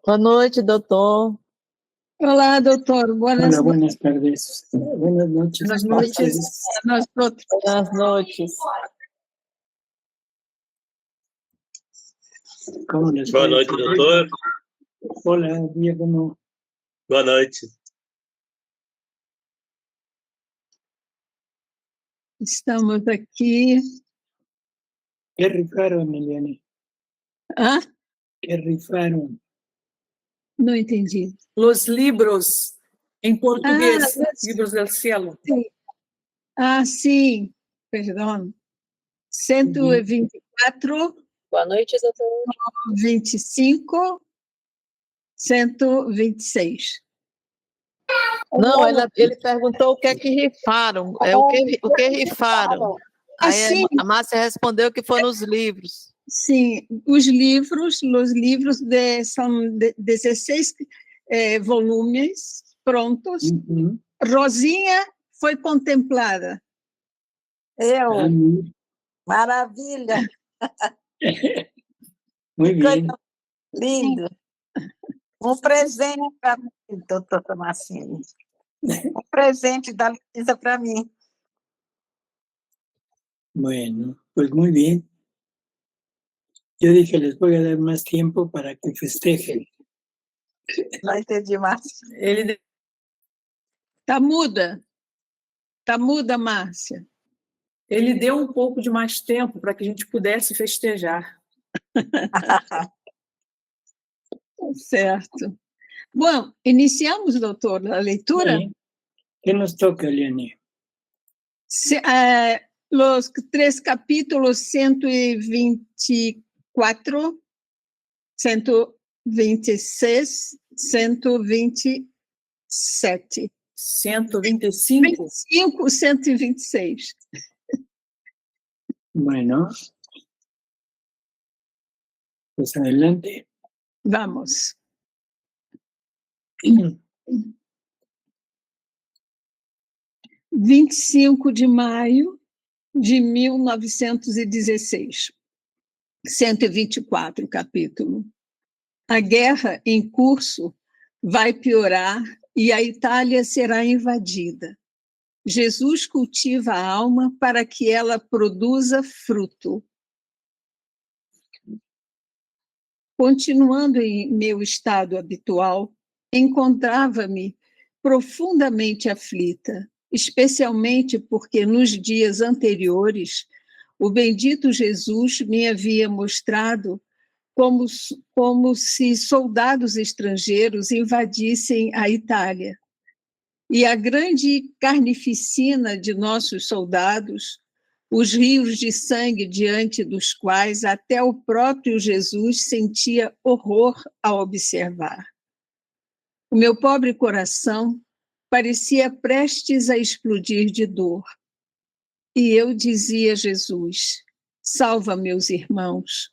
Boa noite, doutor. Olá, doutor. Hola, buenas tardes. Buenas noches. Buenas noches. Buenas noches. ¿Cómo les Boa va? noite, doutor. Hola, Diego. Boa noite. Estamos aqui. ¿Qué rifaron, Eliane? Ah, ¿Qué rifaron? não entendi. Los libros, em português, los- livros del cielo. Sim, perdão. 124, Boa noite, doutor. 25, 126. Não, ele perguntou o que é que rifaram. O que rifaram? Aí Sim. a Márcia respondeu que foram os livros. Sim, os livros são 16 volumes prontos. Ujú. Rosinha foi contemplada. Ah, muy Maravilha, muy bien. lindo. Um presente para mim, doutor Tomasini. Um presente da Luísa para mim. Bueno, pues muy bien. Yo dije, les voy a dar más tiempo para que festejen. Não entendi mais. Ele Tá muda? Tá muda, Márcia? Ele deu um pouco de mais tempo para que a gente pudesse festejar. Certo. Bom, iniciamos, doutor, a leitura? Sí. ¿Qué nos toca, Eliane? Los 3 capítulos 124, 126, 127. 125? 25, 126. Bueno, pues adelante. Vamos. 25 de maio de 1916. 124, capítulo. A guerra em curso vai piorar e a Itália será invadida. Jesus cultiva a alma para que ela produza fruto. Continuando em meu estado habitual, encontrava-me profundamente aflita, especialmente porque nos dias anteriores o bendito Jesus me havia mostrado como se soldados estrangeiros invadissem a Itália. E a grande carnificina de nossos soldados, os rios de sangue diante dos quais até o próprio Jesus sentia horror ao observar. O meu pobre coração parecia prestes a explodir de dor. E eu dizia a Jesus: salva meus irmãos,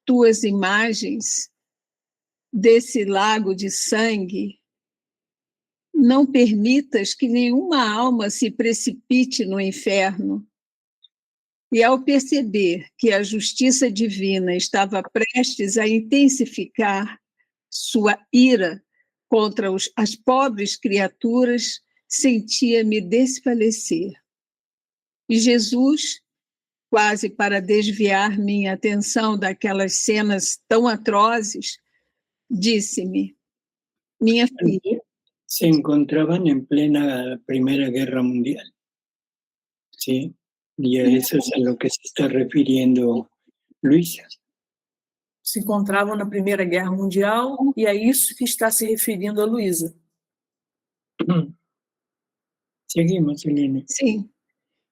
tuas imagens desse lago de sangue, não permitas que nenhuma alma se precipite no inferno. E ao perceber que a justiça divina estava prestes a intensificar sua ira contra as pobres criaturas, sentia-me desfalecer. E Jesus, quase para desviar minha atenção daquelas cenas tão atrozes, disse-me: minha filha. Se encontraban en plena Primera Guerra Mundial. Sí, y a eso es a lo que se está refiriendo Luisa. Se encontravam na Primeira Guerra Mundial e é isso que está se referindo a Luísa. Seguimos, Eliane. Sim.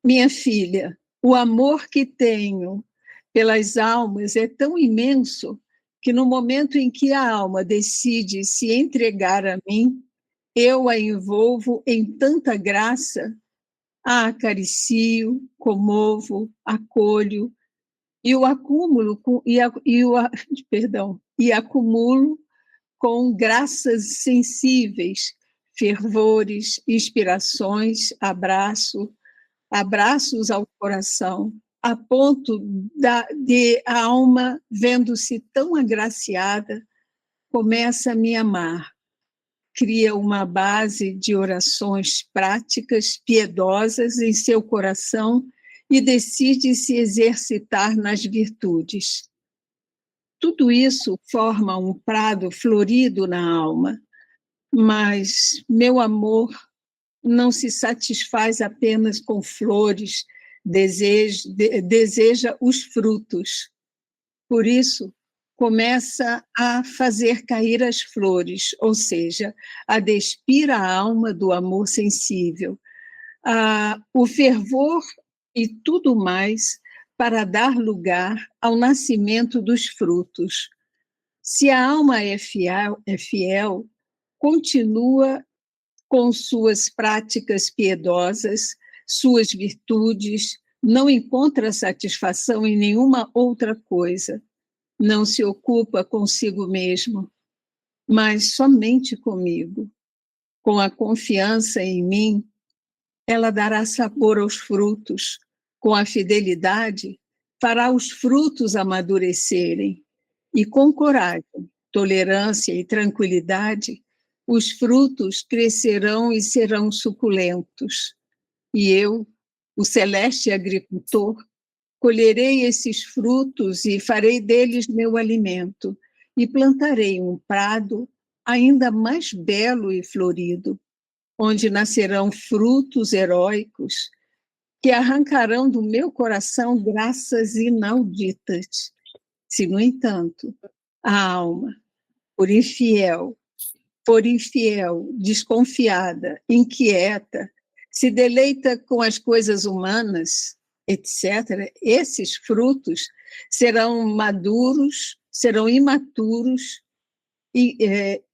Minha filha, o amor que tenho pelas almas é tão imenso que no momento em que a alma decide se entregar a mim, eu a envolvo em tanta graça, a acaricio, comovo, acolho e o acumulo acumulo com graças sensíveis, fervores, inspirações, abraços ao coração, a ponto de a alma, vendo-se tão agraciada, começa a me amar, cria uma base de orações práticas, piedosas em seu coração e decide se exercitar nas virtudes. Tudo isso forma um prado florido na alma, mas meu amor não se satisfaz apenas com flores, deseja os frutos. Por isso, começa a fazer cair as flores, ou seja, a despir a alma do amor sensível, o fervor e tudo mais para dar lugar ao nascimento dos frutos. Se a alma é fiel, continua com suas práticas piedosas, suas virtudes, não encontra satisfação em nenhuma outra coisa, não se ocupa consigo mesmo, mas somente comigo. Com a confiança em mim, ela dará sabor aos frutos. Com a fidelidade, fará os frutos amadurecerem. E com coragem, tolerância e tranquilidade, os frutos crescerão e serão suculentos. E eu, o celeste agricultor, colherei esses frutos e farei deles meu alimento, e plantarei um prado ainda mais belo e florido, onde nascerão frutos heróicos que arrancarão do meu coração graças inauditas. Se, no entanto, a alma, por infiel, desconfiada, inquieta, se deleita com as coisas humanas, etc., esses frutos serão maduros, serão imaturos,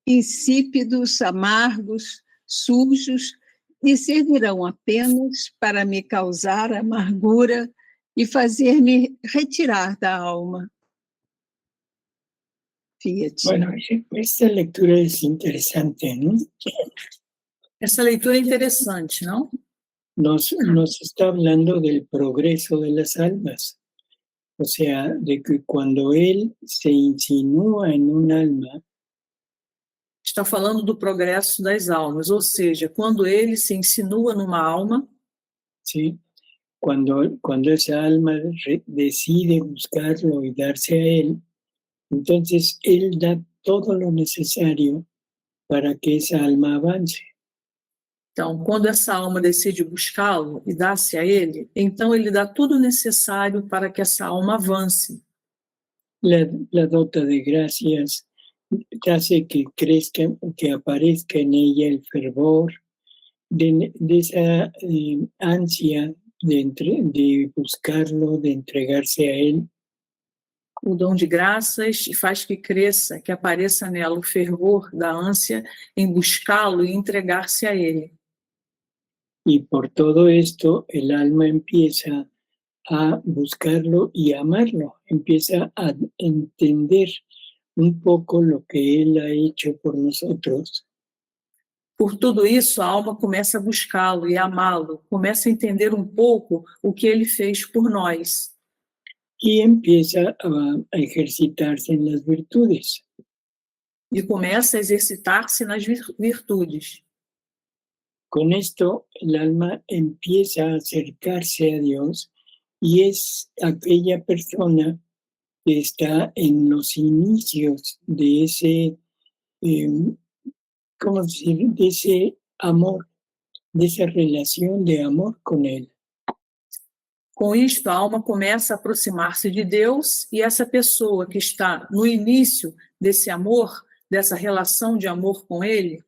insípidos, amargos, sujos, e servirão apenas para me causar amargura e fazer-me retirar da alma. Fiat. Bueno, esta lectura es interesante, ¿no? Essa leitura é interessante, não? Nos está hablando del progreso de las almas. O sea, de que cuando él se insinúa en un alma, Está falando do progresso das almas, ou seja, quando ele se insinua numa alma, ¿sí? Cuando esa alma decide buscarlo y darse a él, entonces él da todo lo necesario para que esa alma avance. então, quando essa alma decide buscá-lo e dar-se a ele, então ele dá tudo o necessário para que essa alma avance. La dota de gracias hace que crezca, que aparezca en ella el fervor de esa ansia de buscarlo, de entregarse a él. O dom de graças faz que cresça, que apareça nela o fervor da ânsia em buscá-lo e entregar-se a ele. Y por todo esto el alma empieza a buscarlo y a amarlo, empieza a entender un poco lo que él ha hecho por nosotros. Por tudo isso, a alma começa a buscá-lo e a amá-lo, começa a entender um pouco o que ele fez por nós. Y empieza a ejercitarse en las virtudes. E começa a exercitar-se nas virtudes. Con esto, el alma empieza a acercarse a Dios y es aquella persona que está en los inicios de ese, ¿cómo decir?, de ese amor, de esa relación de amor con Él. Com isto, a alma começa a aproximar-se de Deus e essa pessoa que está no início desse amor, dessa relação de amor com Ele,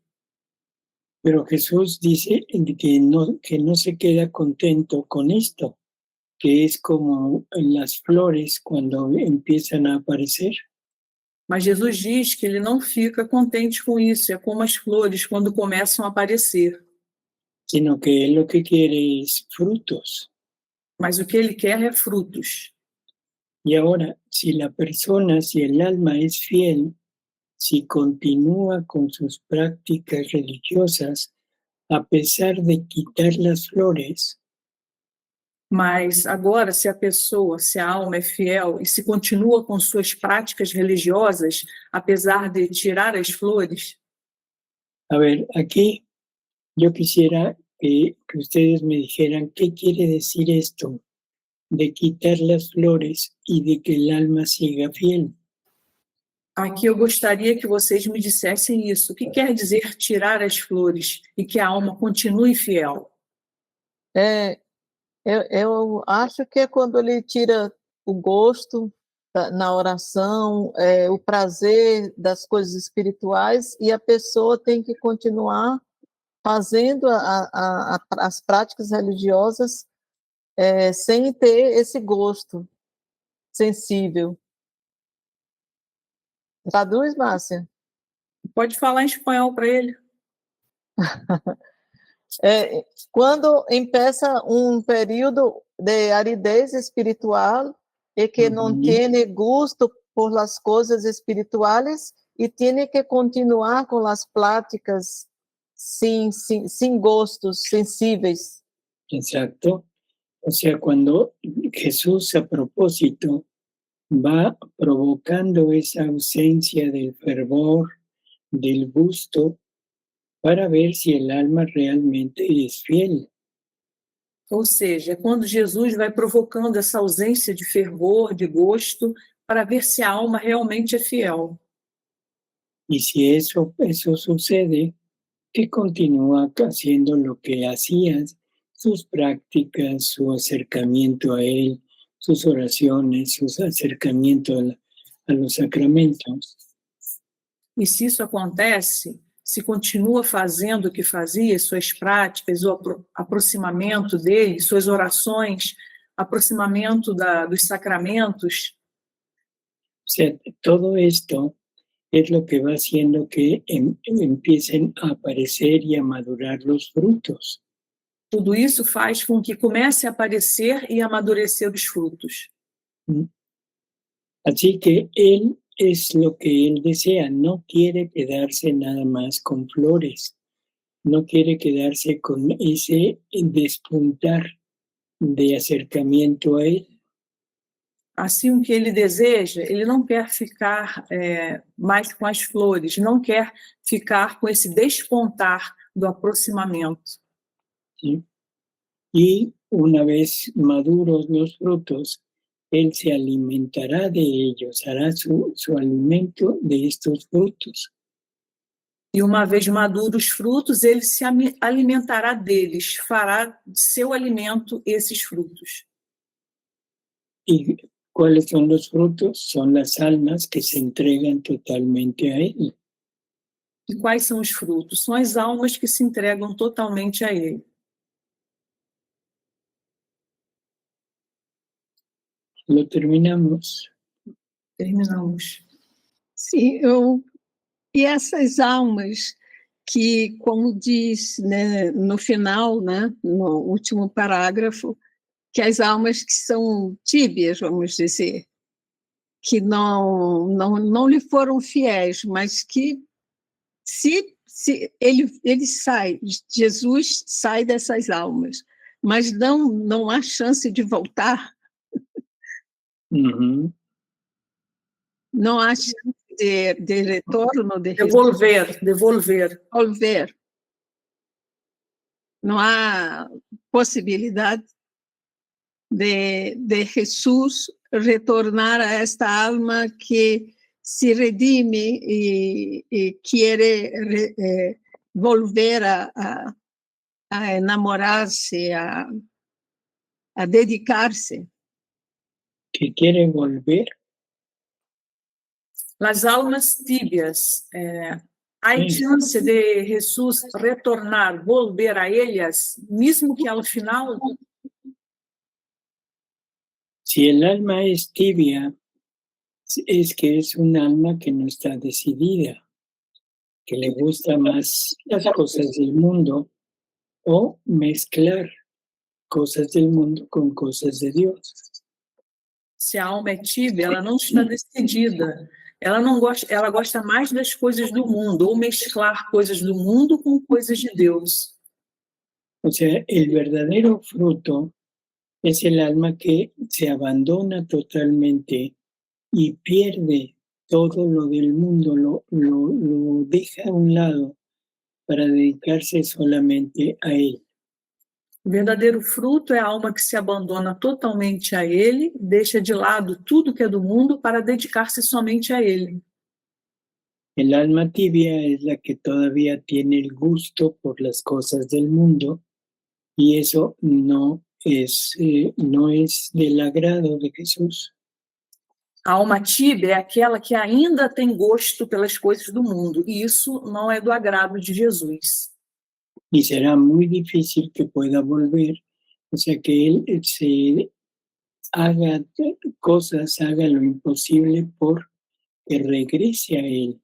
Pero Jesús dice que no se queda contento con esto, que es como las flores cuando empiezan a aparecer. mas Jesus diz que ele não fica contente com isso, é como as flores quando começam a aparecer. Sino que Él lo que quiere es frutos. Mas o que ele quer é frutos. Y ahora, si el alma es fiel, si continúa con sus prácticas religiosas, a pesar de quitar las flores, Mas agora, se a alma é fiel e se continua com suas práticas religiosas, apesar de tirar as flores, A ver, aquí yo quisiera que ustedes me dijeran qué quiere decir esto de quitar las flores y de que el alma siga fiel. aqui eu gostaria que vocês me dissessem isso. O que quer dizer tirar as flores e que a alma continue fiel? Eu acho que é quando ele tira o gosto na oração, o prazer das coisas espirituais, e a pessoa tem que continuar fazendo as práticas religiosas sem ter esse gosto sensível. Traduz, Márcia? Pode falar em espanhol para ele. Quando empieza um período de aridez espiritual e que não tem gosto por las coisas espirituales e tem que continuar com as práticas sin gostos sensíveis. Exacto. O sea, cuando Jesús a propósito va provocando esa ausencia del fervor, del gusto, para ver si el alma realmente es fiel. Ou seja, quando Jesus vai provocando essa ausência de fervor, de gosto, para ver se a alma realmente é fiel. Y si eso sucede, que continúa haciendo lo que hacías, sus prácticas, su acercamiento a Él, sus oraciones, su acercamiento a los sacramentos. E se isso acontece, se continua fazendo o que fazia, suas práticas, o aproximamento dele, suas orações, aproximamento dos sacramentos. O sea, todo esto es lo que va haciendo que empiecen a aparecer y a madurar los frutos. Tudo isso faz com que comece a aparecer e amadurecer os frutos. Así que Él es lo que Él desea, no quiere quedarse nada más con flores, no quiere quedarse con ese despuntar de acercamiento a Él. Assim, o que ele deseja, ele não quer ficar mais com as flores, não quer ficar com esse despontar do aproximamento. ¿Sí? Y una vez maduros los frutos, Él se alimentará de ellos, hará su alimento de estos frutos. E uma vez maduros os frutos, ele se alimentará deles, fará de seu alimento esses frutos. ¿Y cuáles son los frutos? Son las almas que se entregan totalmente a Él. E quais são os frutos? São as almas que se entregam totalmente a ele. Lo terminamos. Terminamos. Sim, e essas almas que, como diz, né, no final, né, no último parágrafo, que as almas que são tíbias, vamos dizer, que não lhe foram fiéis, mas que se ele sai, Jesus sai dessas almas, mas não há chance de voltar. Uhum. Não há chance de retorno, de devolver. Não há possibilidade de Jesus retornar a esta alma que se redime e quer volver a enamorar-se, a dedicar-se. Que quiere volver. Las almas tíbias, há chance de Jesus retornar, volver a ellas, mesmo que ao final? Si el alma es tibia, es que es un alma que no está decidida, que le gusta más las cosas del mundo o mezclar cosas del mundo con cosas de Dios. Se a alma é tíbia, ela não está decidida. Ela gosta mais das coisas do mundo, ou mesclar coisas do mundo com coisas de Deus. O sea, el verdadero fruto Es el alma que se abandona totalmente y pierde todo lo del mundo, lo deja a un lado para dedicarse solamente a Él. O verdadeiro fruto é a alma que se abandona totalmente a Ele, deixa de lado tudo que é do mundo para dedicar-se somente a Ele. El alma tibia es la que todavía tiene el gusto por las cosas del mundo y eso no es del agrado de Jesús. A alma tíbia é aquela que ainda tem gosto pelas coisas do mundo, e isso não é do agrado de Jesus. Y será muy difícil que pueda volver, o sea, que Él se haga cosas, haga lo imposible por que regrese a Él,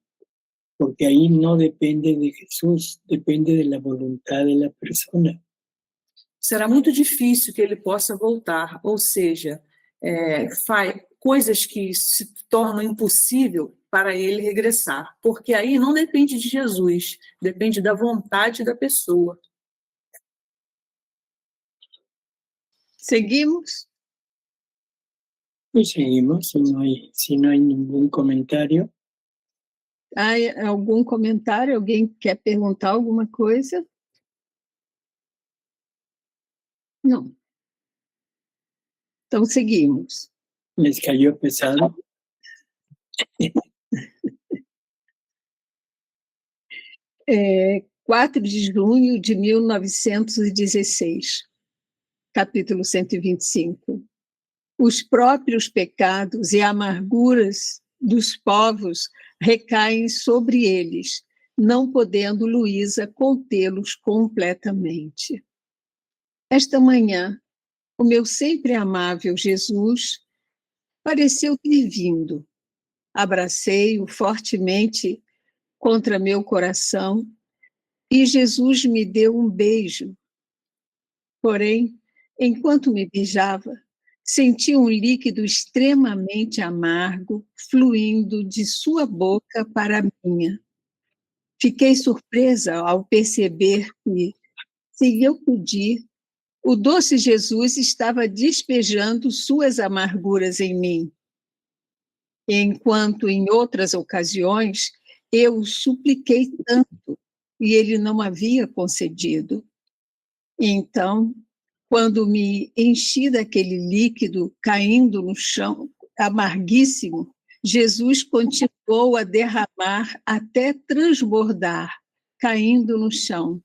porque ahí no depende de Jesús, depende de la voluntad de la persona. Será muito difícil que ele possa voltar, ou seja, coisas que se tornam impossível para ele regressar, porque aí não depende de Jesus, depende da vontade da pessoa. Seguimos? Pues seguimos, si no hay ningún comentario. Há algum comentário? Alguém quer perguntar alguma coisa? Não. Então, seguimos. ¿Les cayó pesado? 4 de junho de 1916, capítulo 125. Os próprios pecados e amarguras dos povos recaem sobre eles, não podendo Luísa contê-los completamente. Esta manhã, o meu sempre amável Jesus pareceu ter vindo. Abracei-o fortemente contra meu coração e Jesus me deu um beijo. Porém, enquanto me beijava, senti um líquido extremamente amargo fluindo de sua boca para a minha. Fiquei surpresa ao perceber que, se eu pedir, o doce Jesus estava despejando suas amarguras em mim. Enquanto em outras ocasiões eu o supliquei tanto e ele não havia concedido. Então, quando me enchi daquele líquido caindo no chão, amarguíssimo, Jesus continuou a derramar até transbordar, caindo no chão.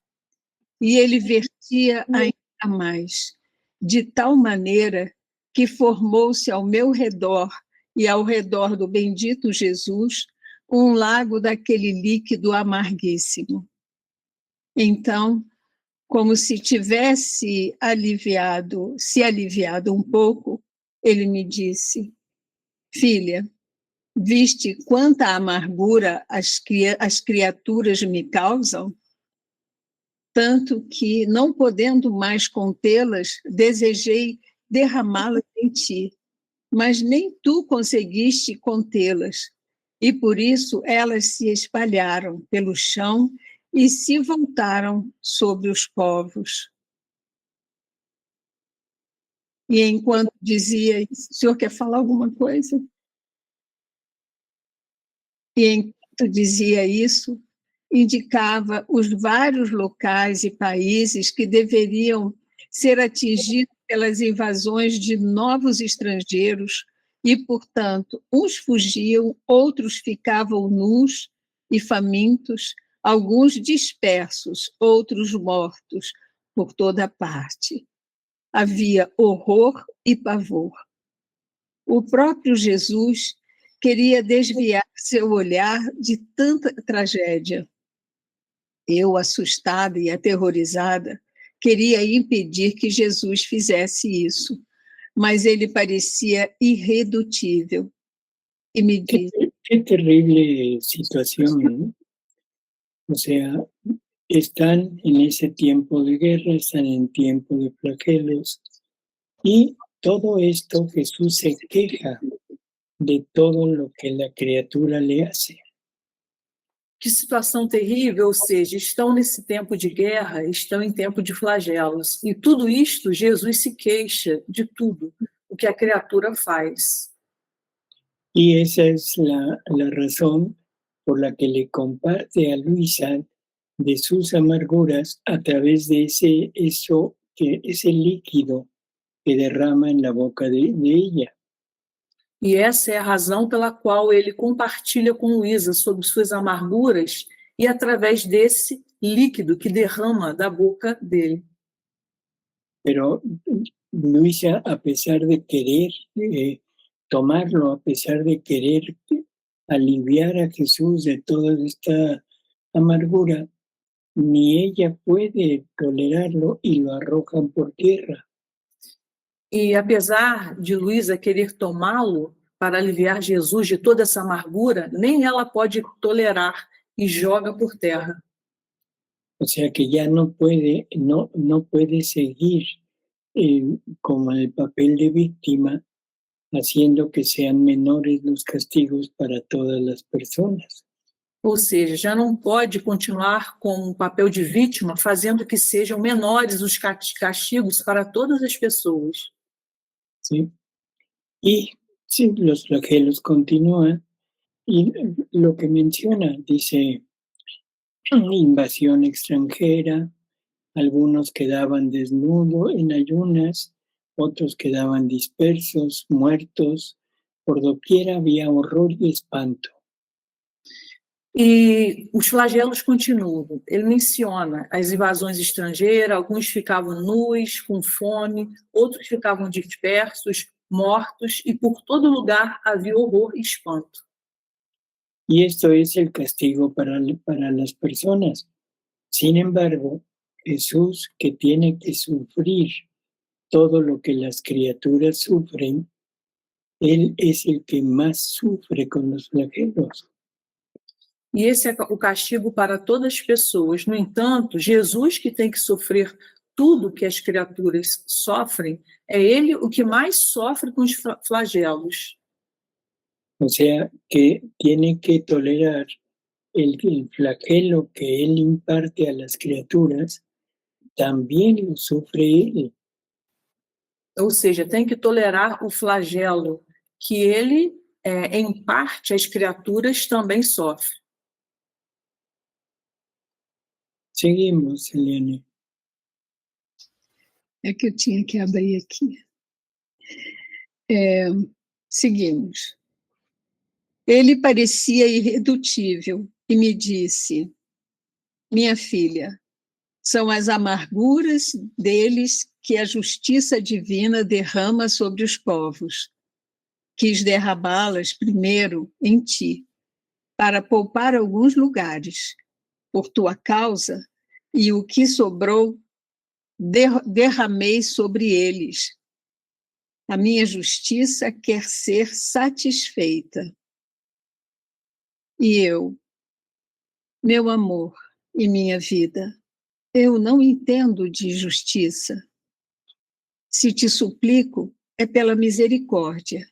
E ele vertia ainda mais, de tal maneira que formou-se ao meu redor e ao redor do bendito Jesus um lago daquele líquido amarguíssimo. Então, como se tivesse se aliviado um pouco, ele me disse: filha, viste quanta amargura as criaturas me causam? Tanto que, não podendo mais contê-las, desejei derramá-las em ti, mas nem tu conseguiste contê-las, e por isso elas se espalharam pelo chão e se voltaram sobre os povos. E enquanto dizia isso, o senhor quer falar alguma coisa? E enquanto dizia isso, indicava os vários locais e países que deveriam ser atingidos pelas invasões de novos estrangeiros e, portanto, uns fugiam, outros ficavam nus e famintos, alguns dispersos, outros mortos por toda parte. Havia horror e pavor. O próprio Jesus queria desviar seu olhar de tanta tragédia. Eu, assustada e aterrorizada, queria impedir que Jesus fizesse isso, mas ele parecia irredutível. E me disse: Qué terrible situación, ¿no? O sea, están en ese tiempo de guerra, están en tiempo de flagelos, y todo esto Jesús se queja de todo lo que la criatura le hace. Que situação terrível, ou seja, estão nesse tempo de guerra, estão em tempo de flagelos. E tudo isto, Jesus se queixa de tudo o que a criatura faz. Y esa es la razón por la que le comparte a Luisa de sus amarguras a través de ese líquido que derrama en la boca de ella. E essa é a razão pela qual ele compartilha com Luísa sobre suas amarguras e através desse líquido que derrama da boca dele. Pero Luisa, a pesar de querer tomarlo, a pesar de querer aliviar a Jesús de toda esta amargura, ni ella puede tolerarlo y lo arrojan por tierra. E apesar de Luísa querer tomá-lo para aliviar Jesus de toda essa amargura, nem ela pode tolerar e joga por terra. O sea que ya no puede seguir como el papel de víctima, haciendo que sean menores los castigos para todas las personas. Ou seja, já não pode continuar com o papel de vítima, fazendo que sejam menores os castigos para todas as pessoas. ¿Sí? Y sí, los flagelos continúan, y lo que menciona, dice, invasión extranjera, algunos quedaban desnudos en ayunas, otros quedaban dispersos, muertos, por doquier había horror y espanto. E os flagelos continuam. Ele menciona as invasões estrangeiras, alguns ficavam nus, com fome, outros ficavam dispersos, mortos, e por todo lugar havia horror e espanto. Y esto es el castigo para las personas. Sin embargo, Jesús, que tiene que sufrir todo lo que las criaturas sufren, Él es el que más sufre con los flagelos. E esse é o castigo para todas as pessoas. No entanto, Jesus, que tem que sofrer tudo que as criaturas sofrem, é ele o que mais sofre com os flagelos. O sea, que tiene que tolerar el flagelo que Él imparte a las criaturas, también lo sufre Él. Ou seja, tem que tolerar o flagelo que ele, em parte, as criaturas também sofrem. Seguimos, Eliane. É que eu tinha que abrir aqui. Seguimos. Ele parecia irredutível e me disse: minha filha, são as amarguras deles que a justiça divina derrama sobre os povos. Quis derramá-las primeiro em ti, para poupar alguns lugares, por tua causa, e o que sobrou derramei sobre eles. A minha justiça quer ser satisfeita. E eu, meu amor e minha vida, eu não entendo de justiça. Se te suplico, é pela misericórdia.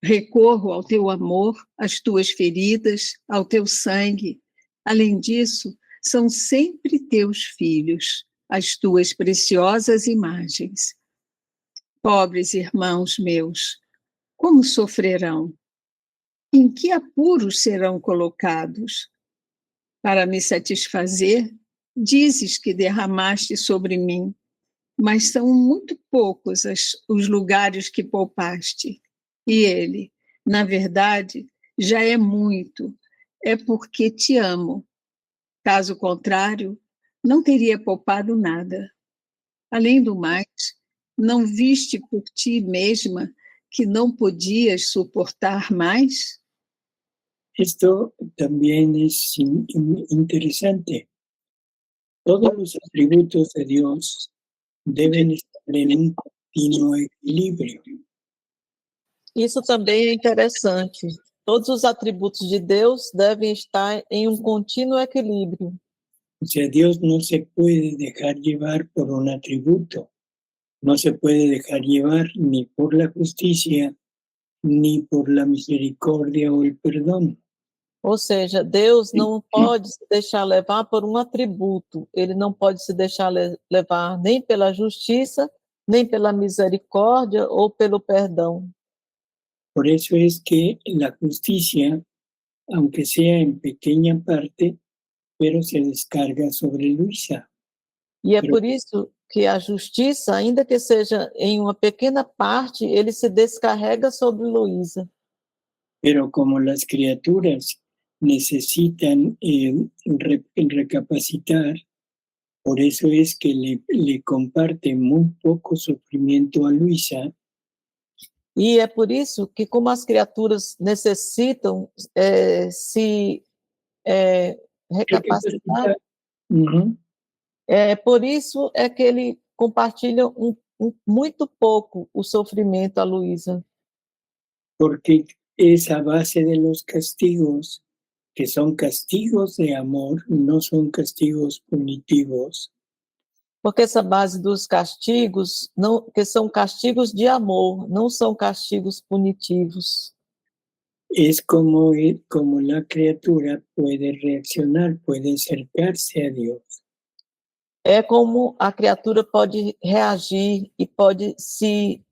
Recorro ao teu amor, às tuas feridas, ao teu sangue. Além disso, são sempre teus filhos, as tuas preciosas imagens. Pobres irmãos meus, como sofrerão? Em que apuros serão colocados? Para me satisfazer, dizes que derramaste sobre mim, mas são muito poucos os lugares que poupaste. E ele, na verdade, já é muito, é porque te amo. Caso contrário, não teria poupado nada. Além do mais, não viste por ti mesma que não podias suportar mais? Esto también es interesante. Todos los atributos de Dios deben estar en un continuo equilibrio. Isso também é interessante. Todos os atributos de Deus devem estar em um contínuo equilíbrio. O sea, Dios no se puede dejar llevar por un atributo. No se puede dejar llevar ni por la justicia, ni por la misericordia o el perdón. Ou seja, Deus não pode se deixar levar por um atributo, ele não pode se deixar levar nem pela justiça, nem pela misericórdia ou pelo perdão. Por eso es que la justicia, aunque sea en pequeña parte, pero se descarga sobre Luisa. E é por isso que a justiça, ainda que seja em uma pequena parte, ele se descarrega sobre Luísa. Pero como las criaturas necesitan recapacitar, por eso es que le comparte muy poco sufrimiento a Luisa. E é por isso que, como as criaturas necessitam se recapacitar, por isso é que ele compartilha muito pouco o sofrimento a Luísa. Porque es a base de los castigos, que son castigos de amor, no son castigos punitivos. Porque essa base dos castigos, que são castigos de amor, não são castigos punitivos. Es como la criatura puede reaccionar, puede acercarse a Dios. É como a criatura pode reagir e pode se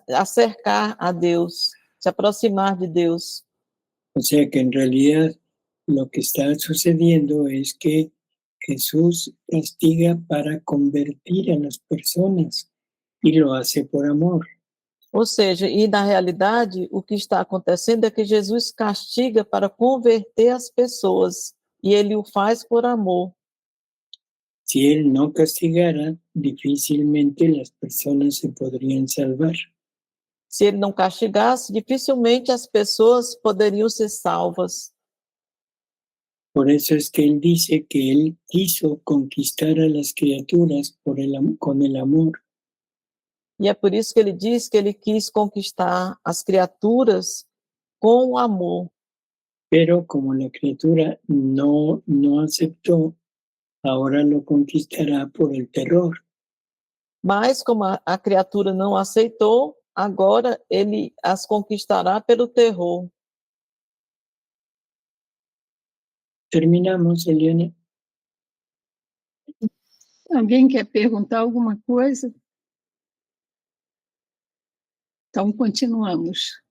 acercar a Deus, se aproximar de Deus. O sea que en realidad lo que está sucediendo es que Jesús castiga para convertir a las personas y lo hace por amor. Ou seja, e na realidade, o que está acontecendo é que Jesus castiga para converter as pessoas, e ele o faz por amor. Si él no castigara, difícilmente las personas se podrían salvar. Se ele não castigasse, dificilmente as pessoas poderiam ser salvas. Por eso es que él dice que él quiso conquistar a las criaturas con el amor. E é por isso que ele diz que ele quis conquistar as criaturas com o amor. Pero como la criatura no aceptó, ahora lo conquistará por el terror. Mas como a criatura não aceitou, agora ele as conquistará pelo terror. Terminamos, Eliane. Alguém quer perguntar alguma coisa? Então, continuamos.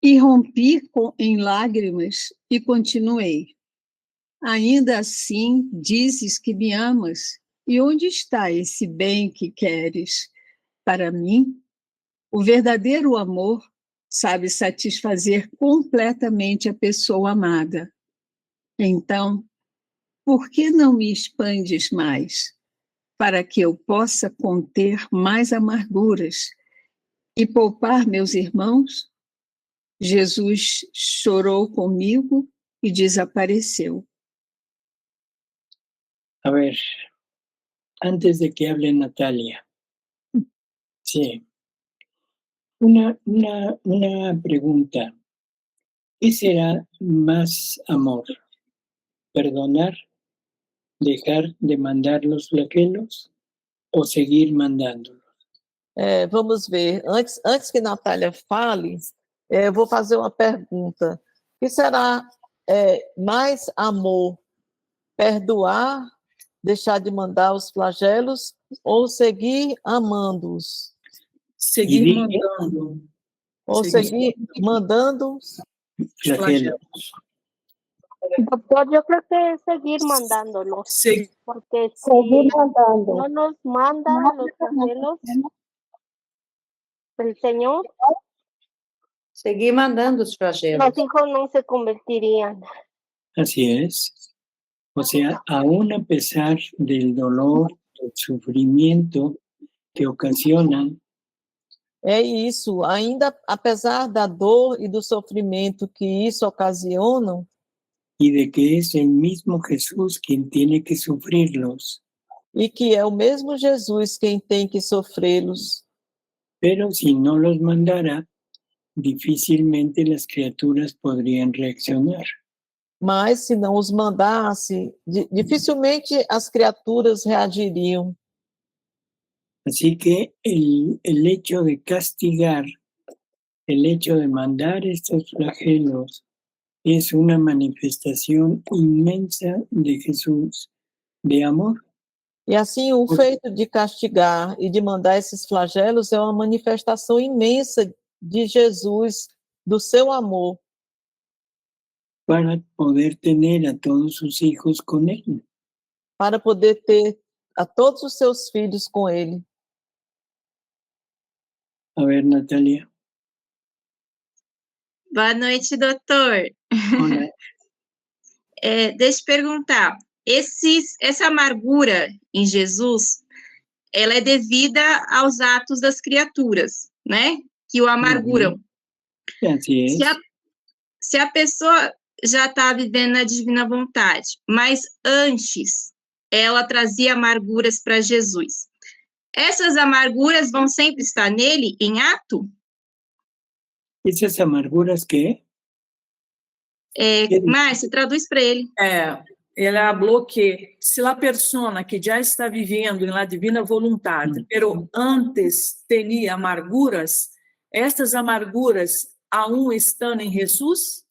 E rompi em lágrimas e continuei. Ainda assim, dizes que me amas, e onde está esse bem que queres? Para mim, o verdadeiro amor sabe satisfazer completamente a pessoa amada. Então, por que não me expandes mais, para que eu possa conter mais amarguras e poupar meus irmãos? Jesus chorou comigo e desapareceu. A ver, antes de que hable Natalia. Sí. Una pregunta. ¿Qué será más amor? ¿Perdonar? ¿Dejar de mandar los flagelos? ¿O seguir mandándolos? Vamos ver. Antes que Natália fale, vou fazer uma pergunta. O que será mais amor? Perdoar, deixar de mandar os flagelos ou seguir amando-os? Seguir mandando. Ou seguir mandando os flagelos. Doctor, yo creo que es seguir mandándolos, porque si no nos manda los flagelos el Señor, seguir mandando os flagelos. los hijos no se convertirían. Así es. O sea, aún a pesar del dolor, del sufrimiento que ocasionan, é isso, ainda apesar da dor e do sofrimento que isso ocasionam, y de que es el mismo Jesús quien tiene que sufrirlos. E que é o mesmo Jesus quem tem que sofrê-los. Pero si no los mandara, difícilmente las criaturas podrían reaccionar. Mas se não os mandasse, dificilmente as criaturas reagiriam. Así que el hecho de castigar el hecho de mandar estos flagelos es una manifestación inmensa de Jesús, de amor. E assim, o feito de castigar e de mandar esses flagelos é uma manifestação imensa de Jesus, do seu amor, para poder tener a todos sus hijos con él. para poder ter a todos os seus filhos com ele. A ver, Natalia. Boa noite, doutor. Hola. Deixa eu perguntar, essa amargura em Jesus, ela é devida aos atos das criaturas, né? Que o amarguram. Así es. Se a pessoa já está vivendo na divina vontade, mas antes ela trazia amarguras para Jesus, essas amarguras vão sempre estar nele em ato? Essas amarguras que? Márcia, traduz para ele. Ela falou que se a pessoa que já está vivendo na divina vontade, pero antes tinha amarguras, estas amarguras aún estão em Jesus?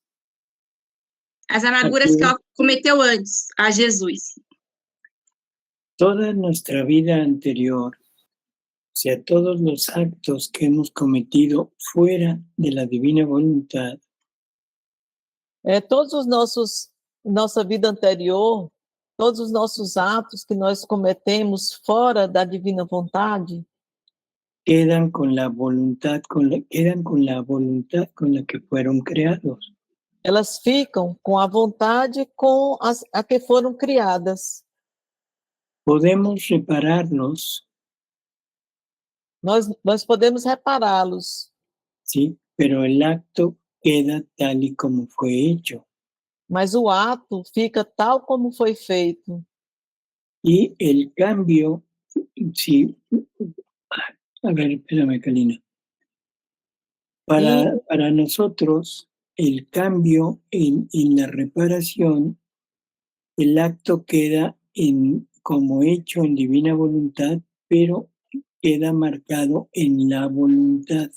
As amarguras que ela cometeu antes a Jesus. Toda nuestra vida anterior, o sea, todos los actos que hemos cometido fuera de la divina voluntad, Todos os nossa vida anterior, todos os nossos atos que nós cometemos fora da divina vontade, quedan con la voluntad con la que fueron creados. elas ficam com a vontade com a que foram criadas. Podemos repararlos, Nós podemos repará-los, sí, pero el acto queda tal y como fue hecho. mas o ato fica tal como foi feito. Y el cambio, sí, a ver, espérame, Kalina. Para nosotros, el cambio en la reparación, el acto queda como hecho en divina voluntad, pero queda marcado en la voluntad.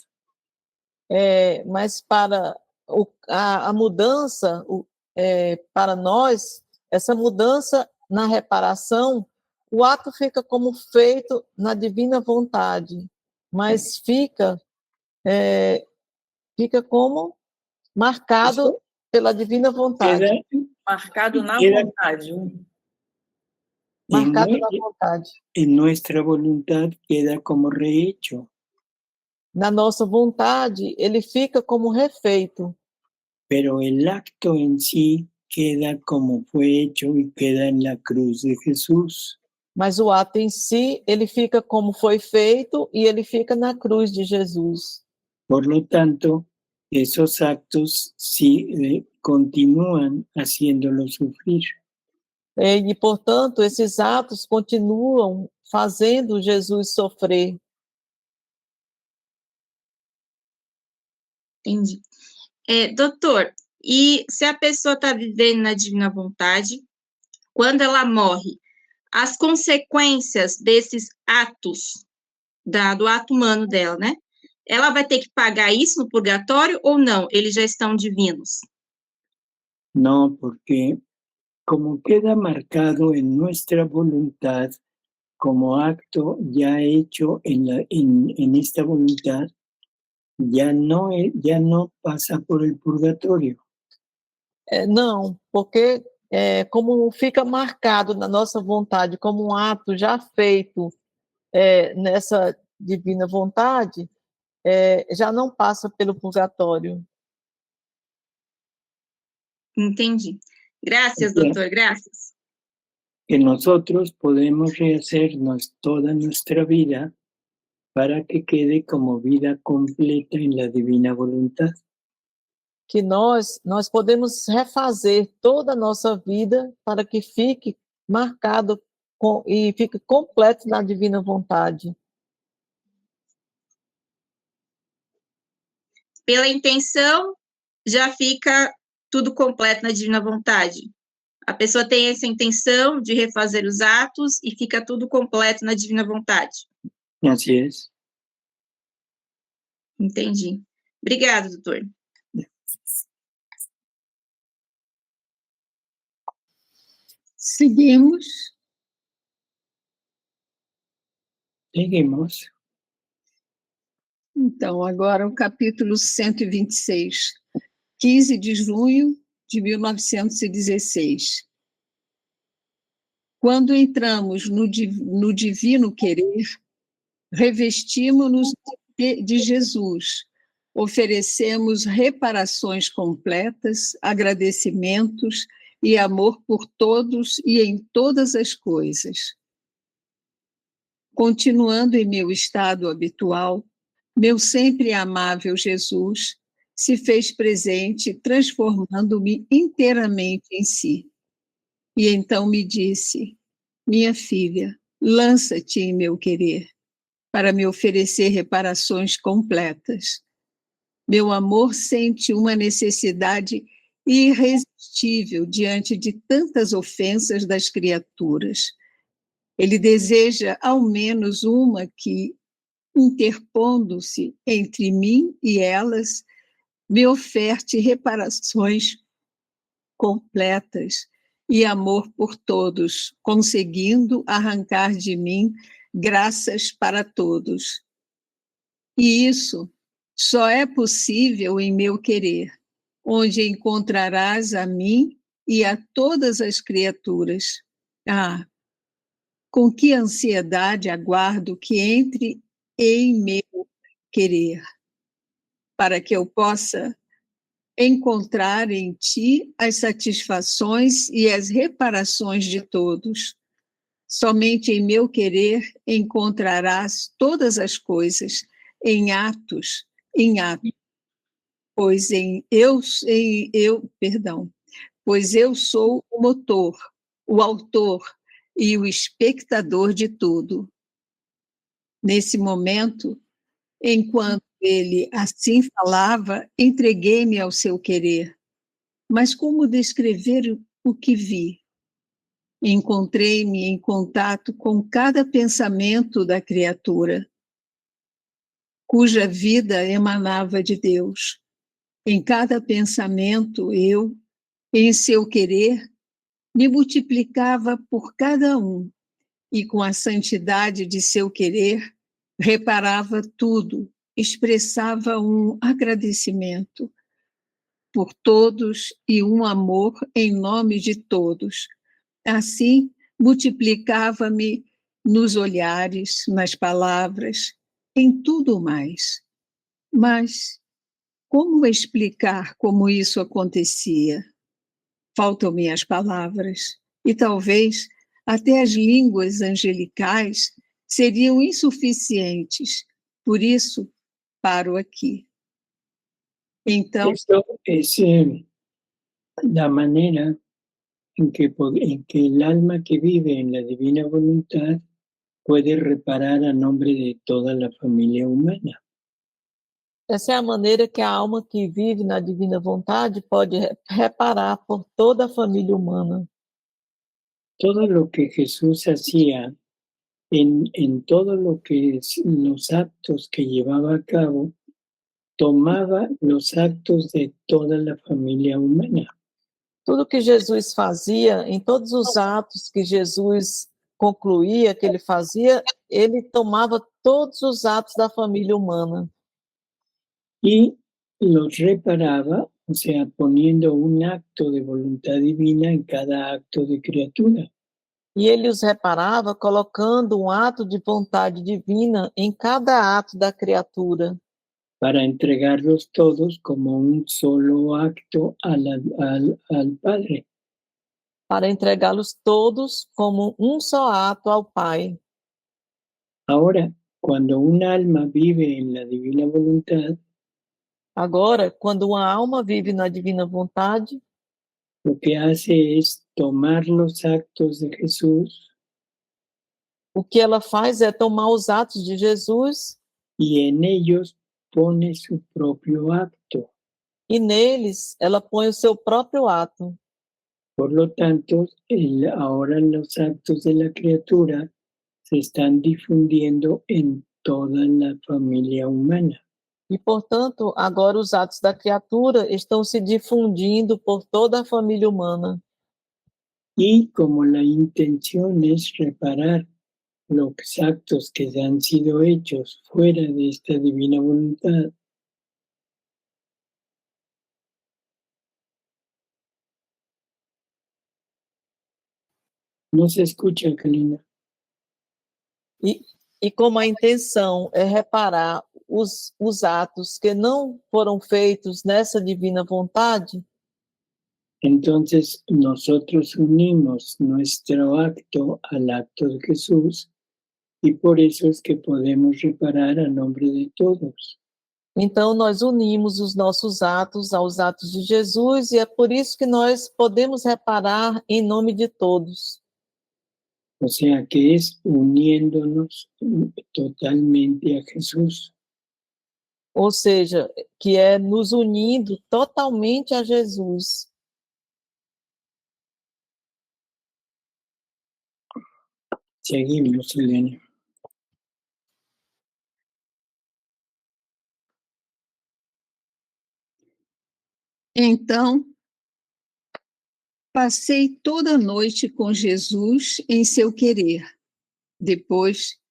Mas para a mudança, para nós, essa mudança na reparação, o ato fica como feito na divina vontade, mas fica como marcado pela divina vontade. Marcado na vontade. Marcado na vontade. En nuestra voluntad queda como rehecho. Na nossa vontade, ele fica como refeito. Pero el acto en sí queda como fue hecho y queda en la cruz de Jesús. Mas o ato em si, ele fica como foi feito e ele fica na cruz de Jesus. Por lo tanto, esos actos sí continúan haciéndolo sufrir. E, portanto, esses atos continuam fazendo Jesus sofrer. Entendi. Doutor, e se a pessoa está vivendo na divina vontade, quando ela morre, as consequências desses atos, do ato humano dela, né? Ela vai ter que pagar isso no purgatório ou não? Eles já estão divinos? No, porque como queda marcado en nuestra voluntad como acto ya hecho en esta voluntad, ya no pasa por el purgatorio. Não, porque como fica marcado na nossa vontade como um ato já feito nessa divina vontade, já não passa pelo purgatório. Entendi. Gracias, doutor, gracias. Que nosotros podemos rehacernos toda nuestra vida para que quede como vida completa en la divina voluntad. Que nós podemos refazer toda a nossa vida para que fique marcado e fique completo na divina vontade. Pela intenção, já fica tudo completo na divina vontade. A pessoa tem essa intenção de refazer os atos e fica tudo completo na divina vontade. Así es. Entendi. Obrigada, doutor. Seguimos. Seguimos. Então, agora o capítulo 126, 15 de junho de 1916. Quando entramos no divino querer, revestimos-nos de Jesus, oferecemos reparações completas, agradecimentos e amor por todos e em todas as coisas. Continuando em meu estado habitual, meu sempre amável Jesus se fez presente, transformando-me inteiramente em si. E então me disse: minha filha, lança-te em meu querer, para me oferecer reparações completas. Meu amor sente uma necessidade irresistível diante de tantas ofensas das criaturas. Ele deseja ao menos uma que, interpondo-se entre mim e elas, me oferte reparações completas e amor por todos, conseguindo arrancar de mim graças para todos. E isso só é possível em meu querer, onde encontrarás a mim e a todas as criaturas. Ah, com que ansiedade aguardo que entre em meu querer, para que eu possa encontrar em ti as satisfações e as reparações de todos. Somente em meu querer encontrarás todas as coisas, em atos, pois eu sou o motor, o autor e o espectador de tudo. Nesse momento, enquanto ele assim falava, entreguei-me ao seu querer. Mas como descrever o que vi? Encontrei-me em contato com cada pensamento da criatura, cuja vida emanava de Deus. Em cada pensamento, eu, em seu querer, me multiplicava por cada um, e com a santidade de seu querer, reparava tudo, expressava um agradecimento por todos e um amor em nome de todos. Assim, multiplicava-me nos olhares, nas palavras, em tudo mais. Mas como explicar como isso acontecia? Faltam-me as palavras, e talvez até as línguas angelicais seriam insuficientes. Por isso, paro aqui. Então, esto es la manera en que el alma que vive en la divina voluntad puede reparar a nombre de toda la familia humana. Essa é a maneira que a alma que vive na divina vontade pode reparar por toda a família humana. Todo lo que Jesús hacía en todo lo que los actos que llevaba a cabo, tomaba los actos de toda la familia humana. Tudo que Jesus fazia, em todos os atos que Jesus concluía, que ele fazia, ele tomava todos os atos da família humana. Y los reparaba, o sea, poniendo un acto de voluntad divina en cada acto de criatura. E ele os reparava colocando um ato de vontade divina em cada ato da criatura. Para entregarlos todos como un solo acto al Padre. Para entregá-los todos como um só ato ao Pai. Ahora, cuando un alma vive en la divina voluntad, agora, quando uma alma vive na divina vontade, lo que hace es tomar los actos de Jesús. O que ela faz é tomar os atos de Jesus y en ellos pone su propio acto. E neles ela põe o seu próprio ato. Por lo tanto, ahora los actos de la criatura se están difundiendo en toda la familia humana. E, portanto, agora os atos da criatura estão se difundindo por toda a família humana. Y como la intención es reparar los actos que han sido hechos fuera de esta divina voluntad, no se escucha, Kalina. E como a intenção é reparar os atos que não foram feitos nessa divina vontade, Entonces nosotros unimos nuestro acto al acto de Jesús y por eso es que podemos reparar a nombre de todos. então nós unimos os nossos atos aos atos de Jesus e é por isso que nós podemos reparar em nome de todos. O sea que es uniéndonos totalmente a Jesús. Ou seja, que é nos unindo totalmente a Jesus. Seguimos, Elena. Então, passei toda a noite com Jesus em seu querer. Depois,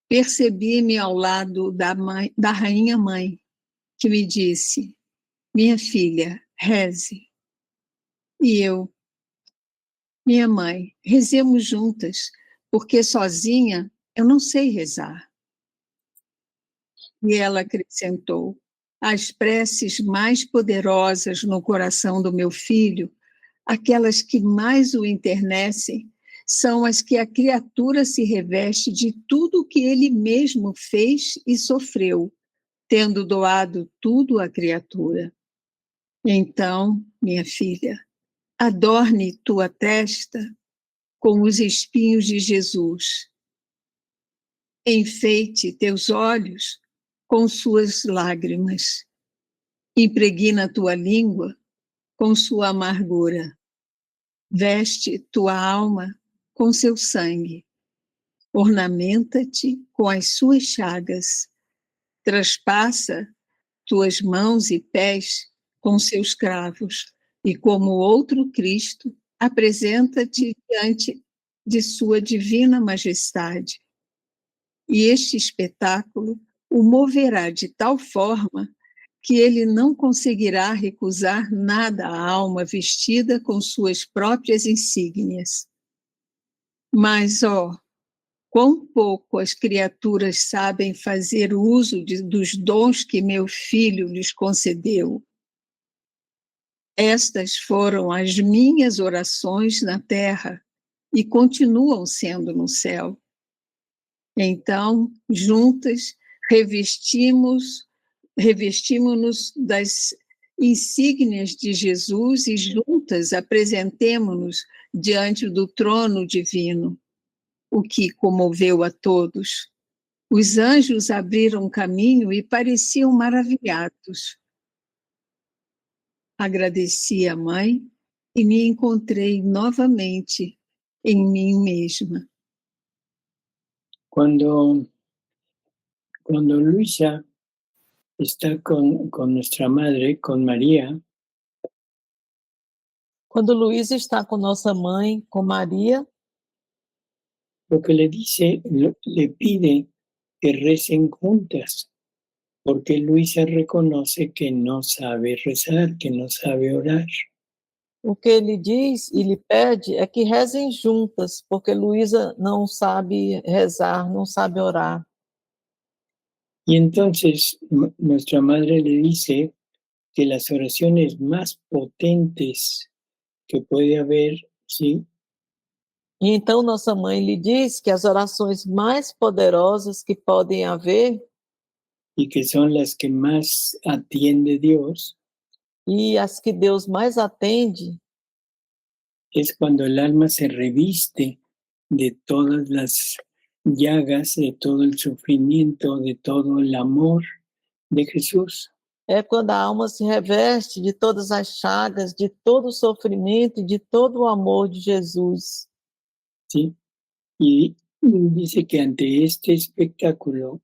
percebi-me ao lado da rainha mãe, que me disse: minha filha, reze. E eu: minha mãe, rezemos juntas, porque sozinha eu não sei rezar. E ela acrescentou: as preces mais poderosas no coração do meu filho, aquelas que mais o enternecem, são as que a criatura se reveste de tudo o que ele mesmo fez e sofreu, tendo doado tudo à criatura. Então, minha filha, adorne tua testa com os espinhos de Jesus. Enfeite teus olhos com suas lágrimas. Impregna tua língua com sua amargura. Veste tua alma com seu sangue. Ornamenta-te com as suas chagas. Traspassa tuas mãos e pés com seus cravos. E como outro Cristo, apresenta-te diante de sua divina majestade. E este espetáculo o moverá de tal forma que ele não conseguirá recusar nada à alma vestida com suas próprias insígnias. Mas, ó, quão pouco as criaturas sabem fazer uso dos dons que meu filho lhes concedeu. Estas foram as minhas orações na terra e continuam sendo no céu. Então, juntas, revestimos-nos das insígnias de Jesus e juntas apresentemo-nos diante do trono divino, o que comoveu a todos. Os anjos abriram caminho e pareciam maravilhados. Agradeci à mãe e me encontrei novamente em mim mesma. Cuando Luisa está con nuestra madre, con María, Quando Luísa está com nossa mãe, com Maria, lo que le dice, le pide que recen juntas, porque Luisa reconoce que no sabe rezar, que no sabe orar. o que ele diz e lhe pede é que rezem juntas, porque Luísa não sabe rezar, não sabe orar. Y entonces nuestra madre le dice que las oraciones más potentes que puede haber, ¿sí? E então nossa mãe lhe diz que as orações mais poderosas que podem haver Y que son las que más atiende Dios, e as que Deus mais atende es cuando el alma se reviste de todas las llagas, de todo el sufrimiento, de todo el amor de Jesús. é quando a alma se reveste de todas as chagas, de todo o sofrimento e de todo o amor de Jesus. ¿Sí? Y dice que ante este espectáculo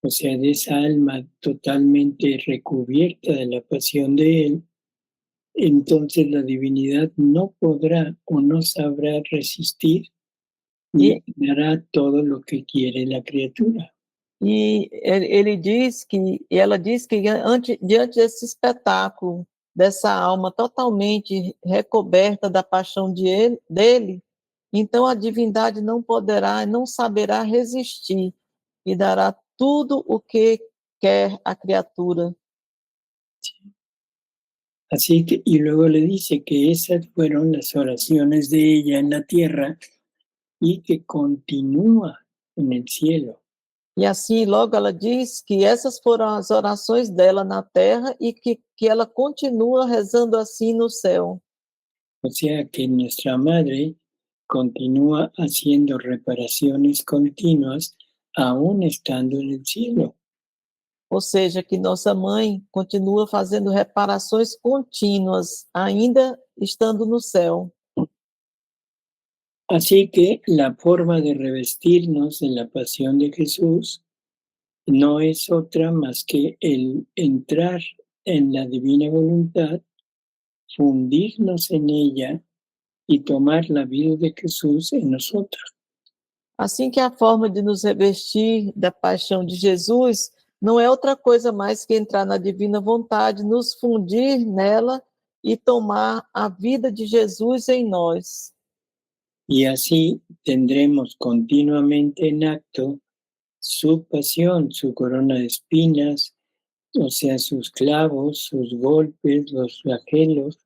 o sea, de esa alma totalmente recubierta de la pasión de Él, entonces la divinidad no podrá o no sabrá resistir y hará todo lo que quiere la criatura. E ele diz que, e ela diz que diante desse espetáculo, dessa alma totalmente recoberta da paixão dele, então a divindade não poderá, não saberá resistir e dará tudo o que quer a criatura. Así que, y luego le dice que esas fueron las oraciones de ella en la tierra y que continúa en el cielo. E assim, logo ela diz que essas foram as orações dela na terra e que ela continua rezando assim no céu. O sea que nuestra madre continúa haciendo reparaciones continuas aún estando en el cielo. Ou seja, que nossa mãe continua fazendo reparações contínuas, ainda estando no céu. Así que la forma de revestirnos de la pasión de Jesús no es otra más que el entrar en la divina voluntad, fundirnos en ella y tomar la vida de Jesús en nosotros. Assim que a forma de nos revestir da paixão de Jesus não é outra coisa mais que entrar na divina vontade, nos fundir nela e tomar a vida de Jesus em nós. Y así tendremos continuamente en acto su pasión, su corona de espinas, o sea, sus clavos, sus golpes, los flagelos,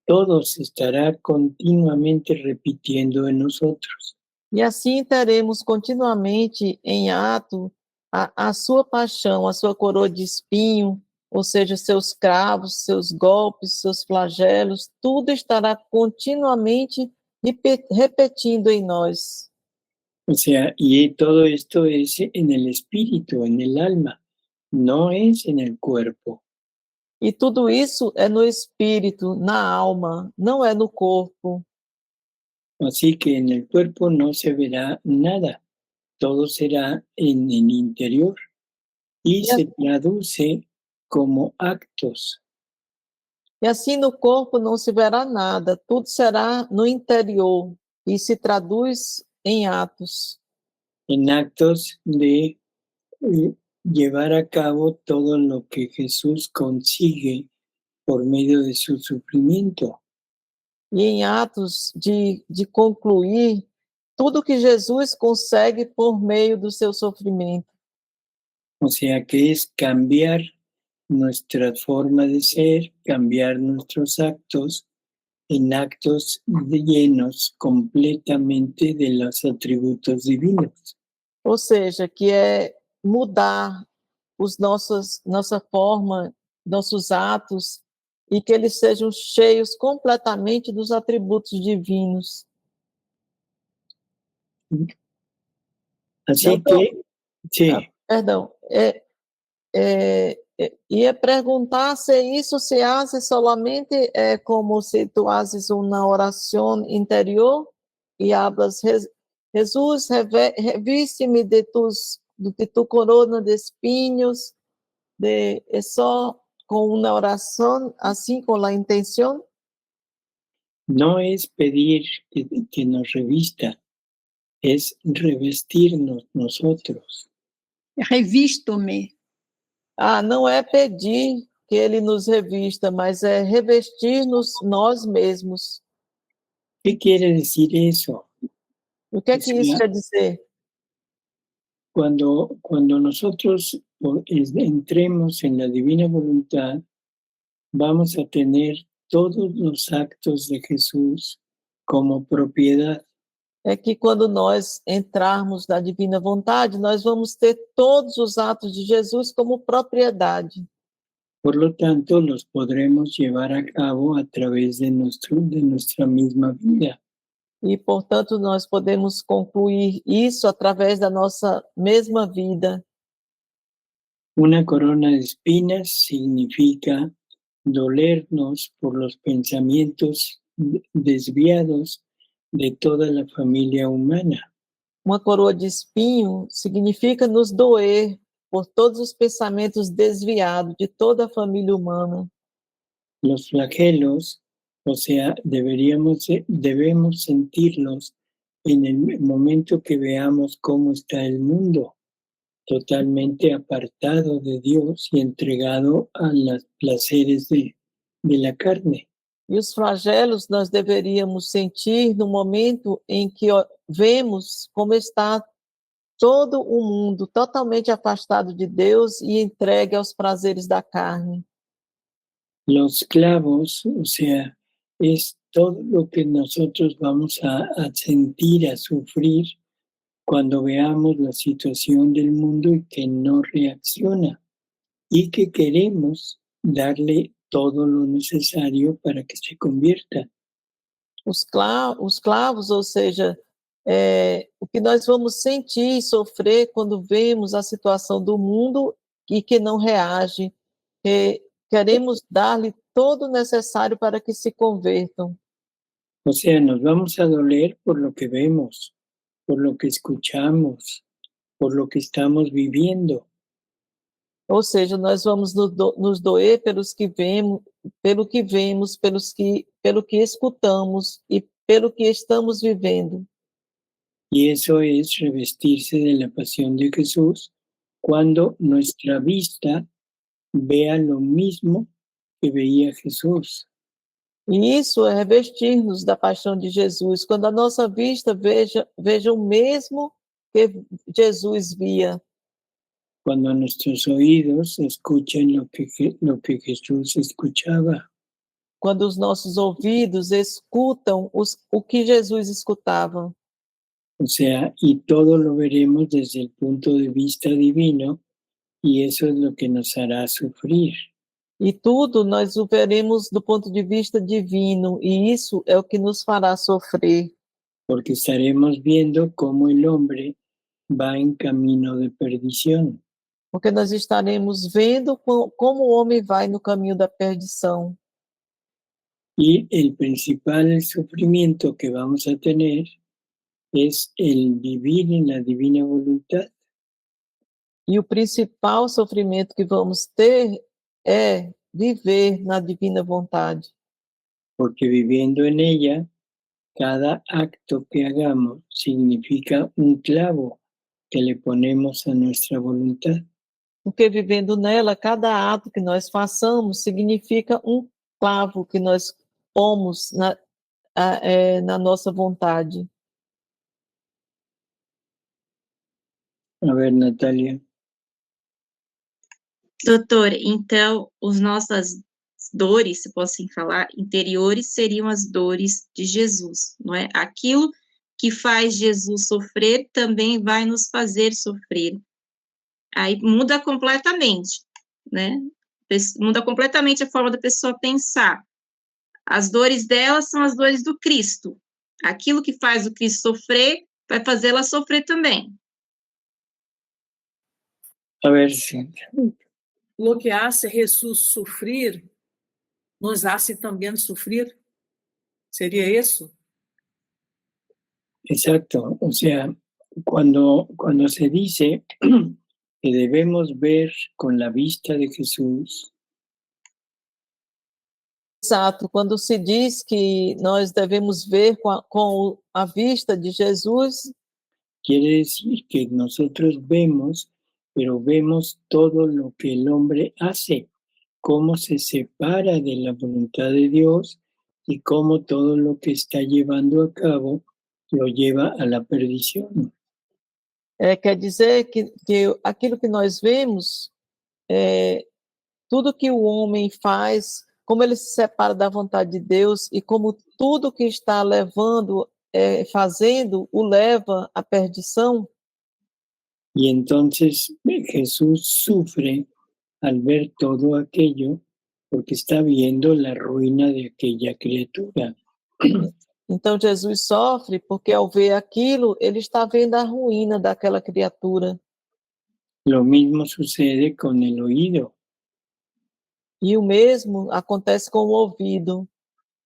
todo se estará continuamente repitiendo en nosotros. E assim teremos continuamente em ato a sua paixão, a sua coroa de espinho, ou seja, seus cravos, seus golpes, seus flagelos, tudo estará continuamente repetindo em nós. O sea, y todo esto es en el espíritu, en el alma, no es en el cuerpo. E tudo isso é no espírito, na alma, não é no corpo. Así que en el cuerpo no se verá nada, todo será en el interior y se traduce como actos. E assim no corpo não se verá nada, tudo será no interior e se traduz em atos. En actos de llevar a cabo todo lo que Jesús consigue por medio de su sufrimiento. E em atos de concluir tudo que Jesus consegue por meio do seu sofrimento. O sea que es cambiar nuestra forma de ser, cambiar nuestros actos en actos llenos completamente de los atributos divinos. Ou seja, que é mudar nossa forma, nossos atos, e que eles sejam cheios completamente dos atributos divinos. Así que, sí. Perdão, ia perguntar se isso se hace solamente como se tu haces uma oração interior e hablas, Jesus, reviste-me de tu corona de espinhos, é só com uma oração, assim, com a intenção? No es pedir que nos revista, es revestirnos nosotros. Revisto-me. Ah, não é pedir que ele nos revista, mas é revestir-nos nós mesmos. ¿Qué quiere decir eso? O que é que isso quer dizer? Cuando nosotros entremos en la divina voluntad, vamos a tener todos los actos de Jesús como propiedad. É que quando nós entrarmos na divina vontade, nós vamos ter todos os atos de Jesus como propriedade. Por lo tanto, los podremos llevar a cabo a través de nuestra misma vida. E, portanto, nós podemos concluir isso através da nossa mesma vida. Una corona de espinas significa dolernos por los pensamientos desviados de toda la familia humana. Uma coroa de espinho significa nos doer por todos os pensamentos desviados de toda a família humana. Los flagelos, o sea, debemos sentirlos en el momento que veamos cómo está el mundo, totalmente apartado de Dios y entregado a los placeres de la carne. E os flagelos nós deveríamos sentir no momento em que vemos como está todo o mundo totalmente afastado de Deus e entregue aos prazeres da carne. Los clavos, o sea, es todo lo que nosotros vamos a sentir, a sufrir cuando veamos la situación del mundo y que no reacciona y que queremos darle todo lo necesario para que se convierta. Os clavos, ou seja, o que nós vamos sentir e sofrer quando vemos a situação do mundo e que não reage, queremos dar-lhe todo o necessário para que se convertam. O sea, nos vamos a doler por lo que vemos, por lo que escuchamos, por lo que estamos viviendo. Ou seja, nós vamos nos doer pelos que vemos, pelo que vemos, pelo que escutamos e pelo que estamos vivendo. Y eso es revestirse de la pasión de Jesús cuando nuestra vista vea lo mismo que veía Jesús. E isso é revestir-nos da paixão de Jesus, quando a nossa vista veja o mesmo que Jesus via. Cuando nuestros oídos escuchan lo que Jesús escuchaba. Quando os nossos ouvidos escutam o que Jesus escutava. O sea, y todo lo veremos desde el punto de vista divino, y eso es lo que nos hará sufrir. E tudo nós o veremos do ponto de vista divino, e isso é o que nos fará sofrer. Porque estaremos viendo cómo el hombre va en camino de perdición. Porque nós estaremos vendo como o homem vai no caminho da perdição. Y el principal sufrimiento que vamos a tener es el vivir en la divina voluntad. E o principal sofrimento que vamos ter é viver na divina vontade. Porque viviendo en ella, cada acto que hagamos significa un clavo que le ponemos a nuestra voluntad. Porque vivendo nela, cada ato que nós façamos significa um clavo que nós pomos na nossa vontade. A ver, Natalia. Doutor, então, as nossas dores, se posso assim falar, interiores, seriam as dores de Jesus, não é? Aquilo que faz Jesus sofrer também vai nos fazer sofrer. Aí muda completamente, né? Muda completamente a forma da pessoa pensar. As dores dela são as dores do Cristo. Aquilo que faz o Cristo sofrer, vai fazê-la sofrer também. A ver, sí. Lo que hace Jesús sufrir, nos hace también sufrir. ¿Sería eso? Exacto. O sea, cuando se dice que debemos ver con la vista de Jesús. Exato. Quando se diz que nós devemos ver com a vista de Jesus, quiere decir que nosotros vemos, pero vemos todo lo que el hombre hace, cómo se separa de la voluntad de Dios y cómo todo lo que está llevando a cabo lo lleva a la perdición. Quer dizer que aquilo que nós vemos, tudo que o homem faz, como ele se separa da vontade de Deus e como tudo que está fazendo o leva à perdição. Y entonces Jesús sufre al ver todo aquello porque está viendo la ruina de aquella criatura. Então Jesus sofre porque ao ver aquilo, ele está vendo a ruína daquela criatura. Lo mismo sucede con el oído. E o mesmo acontece com o ouvido.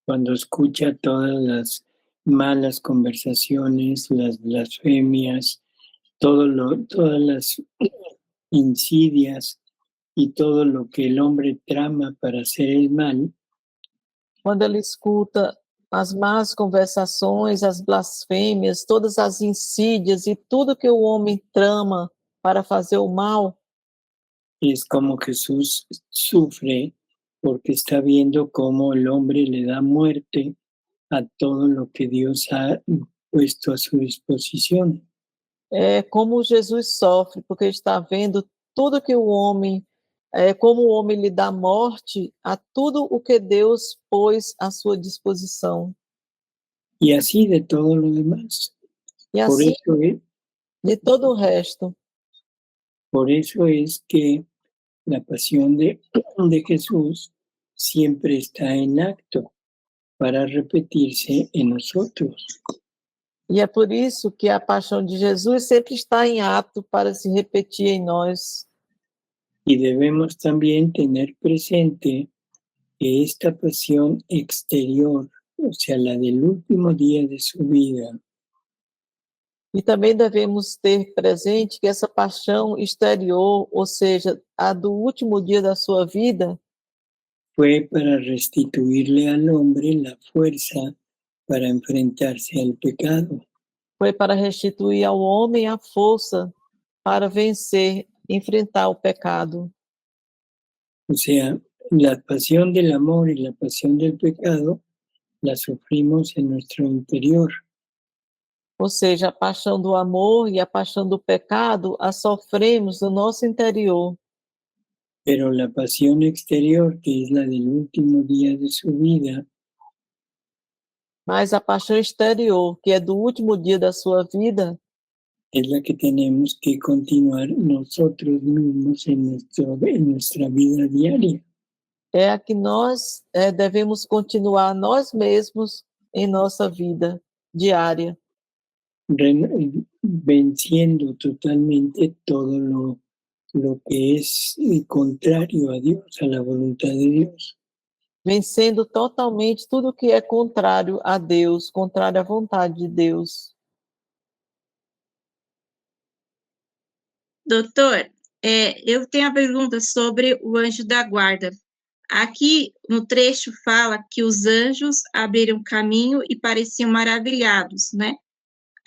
Cuando escucha todas las malas conversaciones, las blasfemias, todas las insidias y todo lo que el hombre trama para hacer el mal, quando ele escuta as más conversações, as blasfêmias, todas as insídias e tudo que o homem trama para fazer o mal, es como Jesús sufre porque está viendo cómo el hombre le da muerte a todo lo que Dios ha puesto a su disposición. é como Jesus sofre, porque está vendo tudo que o homem, como o homem lhe dá morte a tudo o que Deus pôs à sua disposição. Y así de todo lo demás. E Por assim, eso es, de todo o resto. por eso es que la pasión de Jesús siempre está en acto para repetirse en nosotros. E é por isso que a paixão de Jesus sempre está em ato para se repetir em nós. Y debemos también tener presente que esta pasión exterior, o sea, la del último día de su vida, E também devemos ter presente que essa paixão exterior, ou seja, a do último dia da sua vida, fue para restituirle al hombre la fuerza para enfrentarse al pecado. foi para restituir ao homem a força para vencer, enfrentar o pecado. O sea, la pasión del amor y la pasión del pecado la sufrimos en nuestro interior. Ou seja, a paixão do amor e a paixão do pecado a sofremos no nosso interior. Pero la pasión exterior, que es la del último día de su vida, Mas a paixão exterior, que é do último dia da sua vida, es la que tenemos que continuar nosotros mismos en nuestra vida diaria. é a que nós devemos continuar nós mesmos em nossa vida diária, Venciendo totalmente todo lo que es contrario a Dios, a la voluntad de Dios. vencendo totalmente tudo que é contrário a Deus, contrário à vontade de Deus. Doutor, eu tenho uma pergunta sobre o anjo da guarda. Aqui no trecho fala que os anjos abriram caminho e pareciam maravilhados, né?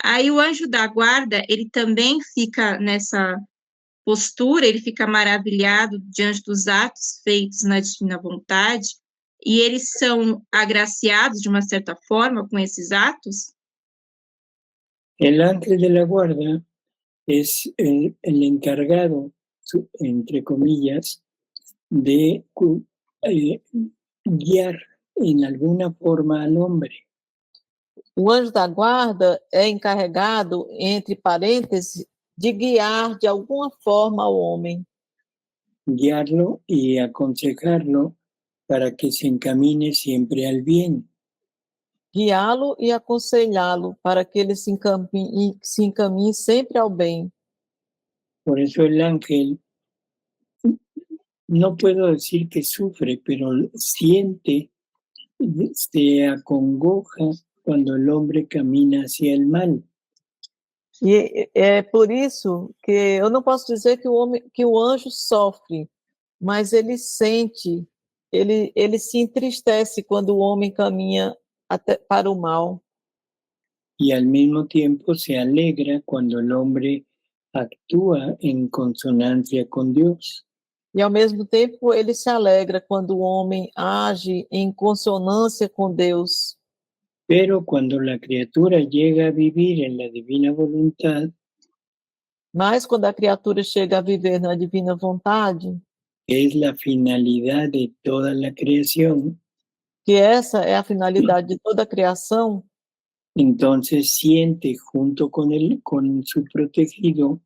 Aí o anjo da guarda, ele também fica nessa postura, ele fica maravilhado diante dos atos feitos na divina vontade, e eles são agraciados de uma certa forma com esses atos? El ángel de la guarda es el encargado, entre comillas, de guiar en alguna forma al hombre. O anjo da guarda é encarregado, entre parênteses, de guiar de alguma forma ao homem, Guiarlo y aconsejarlo para que se encamine siempre al bien. guiá-lo e aconselhá-lo para que ele se encaminhe sempre ao bem. Por eso el ángel, no puedo decir que sufre, pero siente, se acongoja cuando el hombre camina hacia el mal. E é por isso que eu não posso dizer que o anjo sofre, mas ele sente, ele se entristece quando o homem caminha para o mal. Y al mismo tiempo se alegra cuando el hombre actúa en consonancia con Dios. E ao mesmo tempo ele se alegra quando o homem age em consonância com Deus. Pero cuando la criatura llega a vivir en la divina voluntad, Mas quando a criatura chega a viver na divina vontade, que es la finalidad de toda la creación, que essa é a finalidade de toda a criação, entonces siente junto con su protegido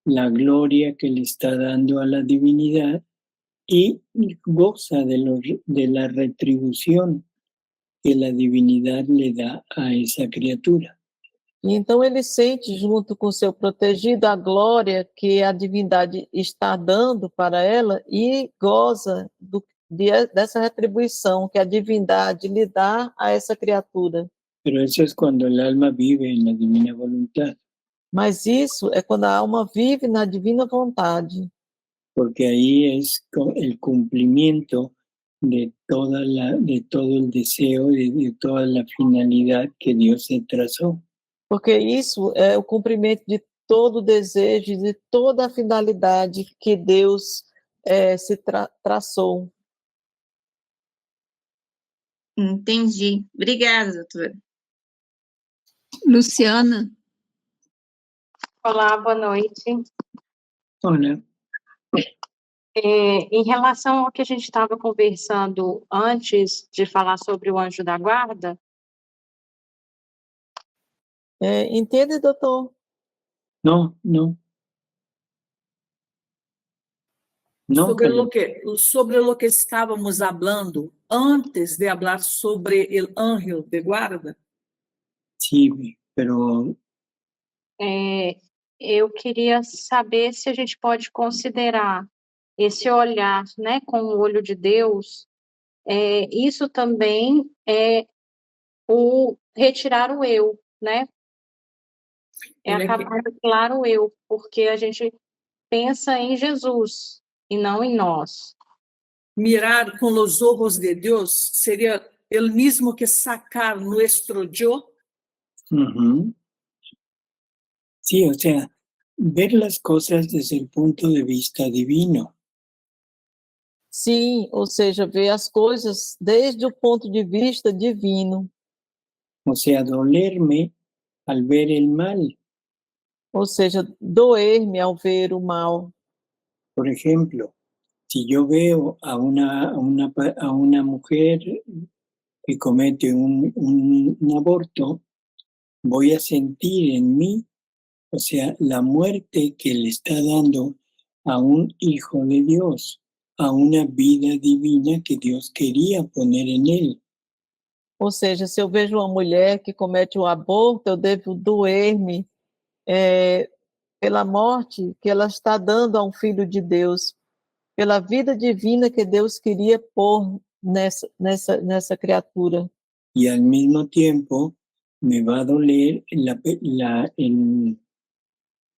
la gloria que le está dando a la divinidad y goza de la retribución que la divinidad le da a esa criatura. e então ele sente junto com seu protegido a glória que a divindade está dando para ela e goza dessa retribuição que a divindade lhe dá a essa criatura. Pero eso es cuando el alma vive en la divina voluntad. Mas isso é quando a alma vive na divina vontade. porque ahí es el cumplimiento de todo el deseo, de toda la finalidad que Dios se trazó. Porque isso é o cumprimento de todo o desejo, de toda a finalidade que Deus se traçou. Entendi. Obrigada, doutora. Luciana. Olá, boa noite. Hola. Em relação ao que a gente estava conversando antes de falar sobre o anjo da guarda. Entende, doutor? No. Sobre lo que estávamos hablando antes de hablar sobre el ángel de guarda? Sí, pero... Eu queria saber se a gente pode considerar esse olhar, né, com o olho de Deus, isso também é o retirar o eu, né? Acabar de claro o eu, porque a gente pensa em Jesus e não em nós. Mirar com os ojos de Deus seria o mesmo que sacar nuestro yo? Uh-huh. Sí, o sea, ver las cosas desde el punto de vista divino. Sim, ou seja, ver as coisas desde o ponto de vista divino. O sea, dolerme al ver el mal. Ou seja, doer-me ao ver o mal. Por ejemplo, si yo veo a una mujer que comete un aborto, voy a sentir en mí, o sea, la muerte que le está dando a un hijo de Dios, a una vida divina que Dios quería poner en él. Ou seja, se eu vejo uma mulher que comete um aborto, eu devo doer-me pela morte que ela está dando a um filho de Deus, pela vida divina que Deus queria pôr nessa criatura. Y al mismo tiempo me va a doler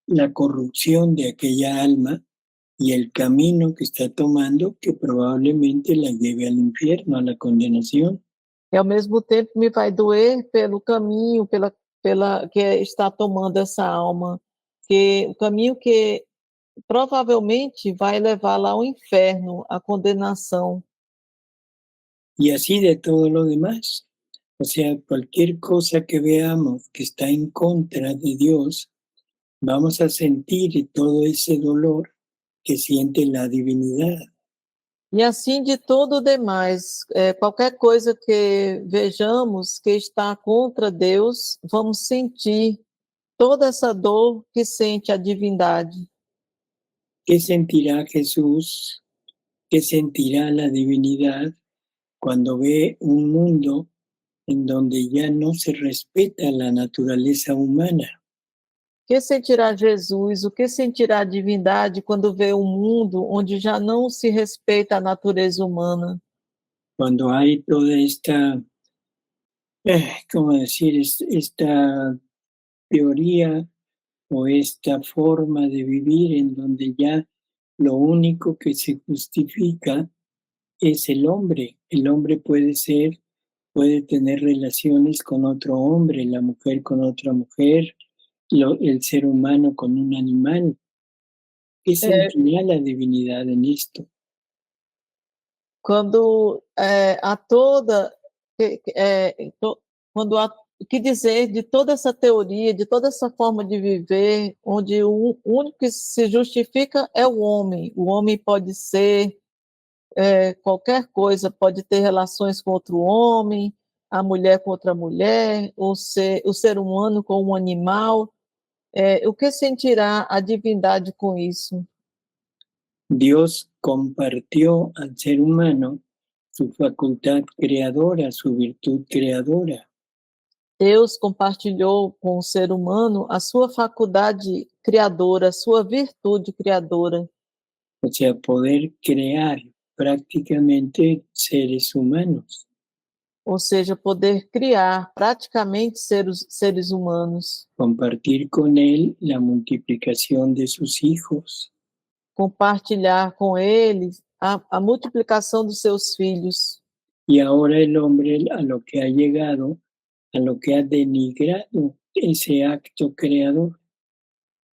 la corrupción de aquella alma y el camino que está tomando, que probablemente la lleve al infierno, a la condenación. E ao mesmo tempo me vai doer pelo caminho, pela que está tomando essa alma, que o caminho que provavelmente vai levá-la ao inferno, à condenação. Y así de todo lo demás. O sea, cualquier cosa que veamos que está en contra de Dios, vamos a sentir todo ese dolor que siente la divinidad. E assim de todo o demais, qualquer coisa que vejamos que está contra Deus, vamos sentir toda essa dor que sente a divindade. ¿Qué sentirá Jesús? ¿Qué sentirá la divinidad cuando ve un mundo en donde ya no se respeta la naturaleza humana? O que sentirá Jesus? O que sentirá a divindade quando vê um mundo onde já não se respeita a natureza humana? Cuando hay toda esta, ¿cómo decir? Esta teoría o esta forma de vivir en donde ya lo único que se justifica es el hombre. El hombre puede tener relaciones con otro hombre, la mujer con otra mujer, el ser humano con un animal. ¿Qué sentirá la divinidad en esto? Quando há toda... quando há o que dizer de toda essa teoria, de toda essa forma de viver, onde o único que se justifica é o homem. O homem pode ser qualquer coisa, pode ter relações com outro homem, a mulher com outra mulher, o ser humano com um animal. O que sentirá a divindade com isso? Dios compartió al ser humano su facultad creadora, su virtud creadora. Deus compartilhou com o ser humano a sua faculdade criadora, a sua virtude criadora. O sea, poder crear prácticamente seres humanos. Ou seja, poder criar praticamente seres humanos. Compartir con él la multiplicación de sus hijos. compartilhar com eles a multiplicação dos seus filhos. Y ahora el hombre a lo que ha llegado, a lo que ha denigrado ese acto creador.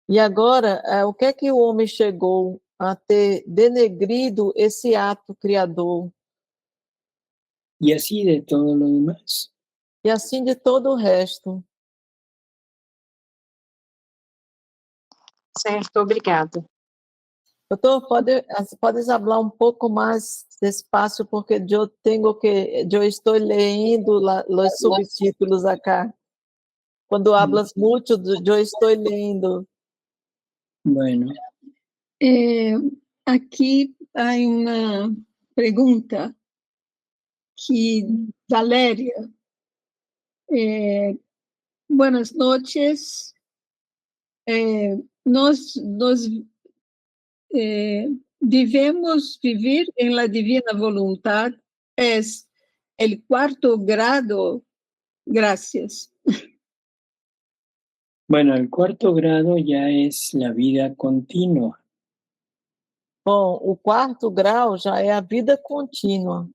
E agora, o que é que o homem chegou a ter denegrido esse ato criador? Y así de todo lo demás. E assim de todo o resto. Certo, obrigada. Doutor, puedes hablar um pouco mais despacio porque eu estou lendo os subtítulos acá. Quando hablas muito, eu estou lendo. Bueno. Aqui há uma pergunta que Valéria. Buenas noches. Nós devemos vivir em la divina voluntad. Es el cuarto grado. Gracias. Bueno, el cuarto grado ya es la vida continua. Bom, o quarto grau já é a vida contínua.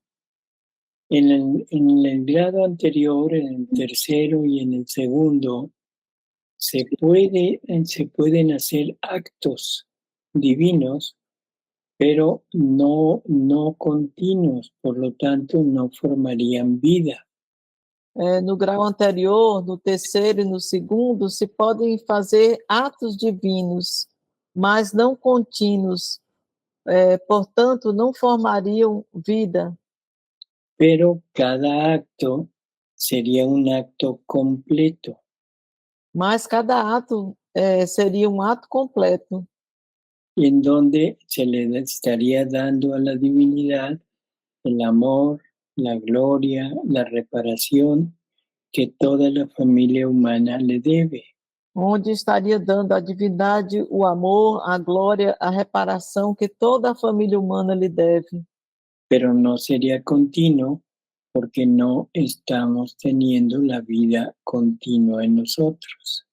En el grado anterior, en el tercero y en el segundo, se pueden hacer actos divinos, pero no continuos, por lo tanto no formarían vida. No grau anterior, no terceiro e no segundo, se podem fazer atos divinos, mas não contínuos, portanto, não formariam vida. Pero cada acto sería un acto completo. Mas cada ato seria um ato completo. Y en donde se le estaría dando a la divinidad el amor, la gloria, la reparación que toda la familia humana le debe. Onde estaria dando à divindade o amor, a glória, a reparação que toda a família humana lhe deve. Pero no sería continuo porque no estamos teniendo la vida continua en nosotros.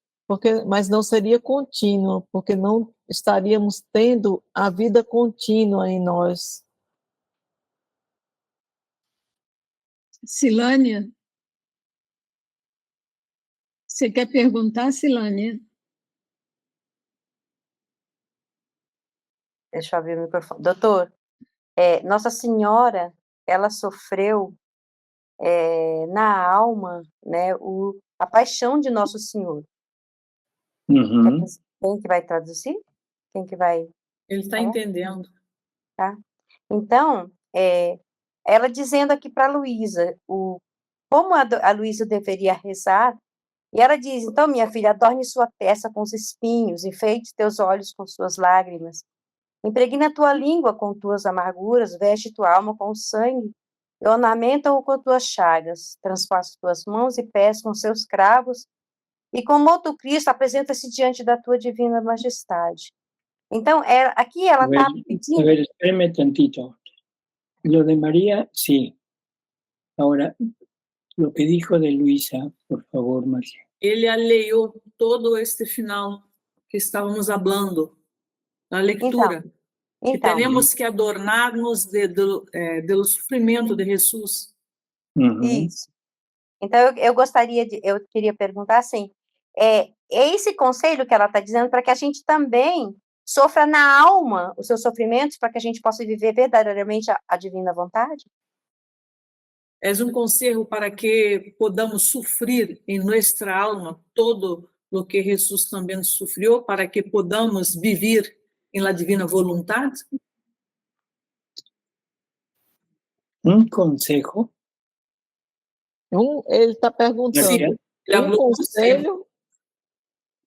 Mas não seria contínuo, porque não estaríamos tendo a vida contínua em nós. Silânia? Você quer perguntar, Silânia? Deixa eu abrir o microfone. Doutor, Nossa Senhora, ela sofreu na alma, né, a paixão de Nosso Senhor. Uhum. Quem que vai traduzir? Quem que vai... Ele está entendendo. Tá? Então, ela dizendo aqui para a Luísa, como a Luísa deveria rezar, e ela diz, então, minha filha, adorne sua testa com os espinhos, enfeite teus olhos com suas lágrimas, impregna tua língua com tuas amarguras, veste tua alma com sangue, e ornamenta-o com tuas chagas, transpasse tuas mãos e pés com seus cravos, e como outro Cristo, apresenta-se diante da tua divina majestade. Então, aqui ela está pedindo... A ver, espérame tantito. Lo de María, sí. Ahora, lo que dijo de Luisa, por favor, María. Ele alheou todo este final que estávamos hablando, na leitura. Que temos que adornar-nos do sofrimento de Jesus. Uhum. Isso. Então, eu queria perguntar assim, é esse conselho que ela está dizendo para que a gente também sofra na alma os seus sofrimentos, para que a gente possa viver verdadeiramente a divina vontade? É conselho para que podamos sofrer em nossa alma todo o que Jesus também sofreu, para que podamos viver em la divina vontade? Consejo? Ele está perguntando. Sim, Conselho?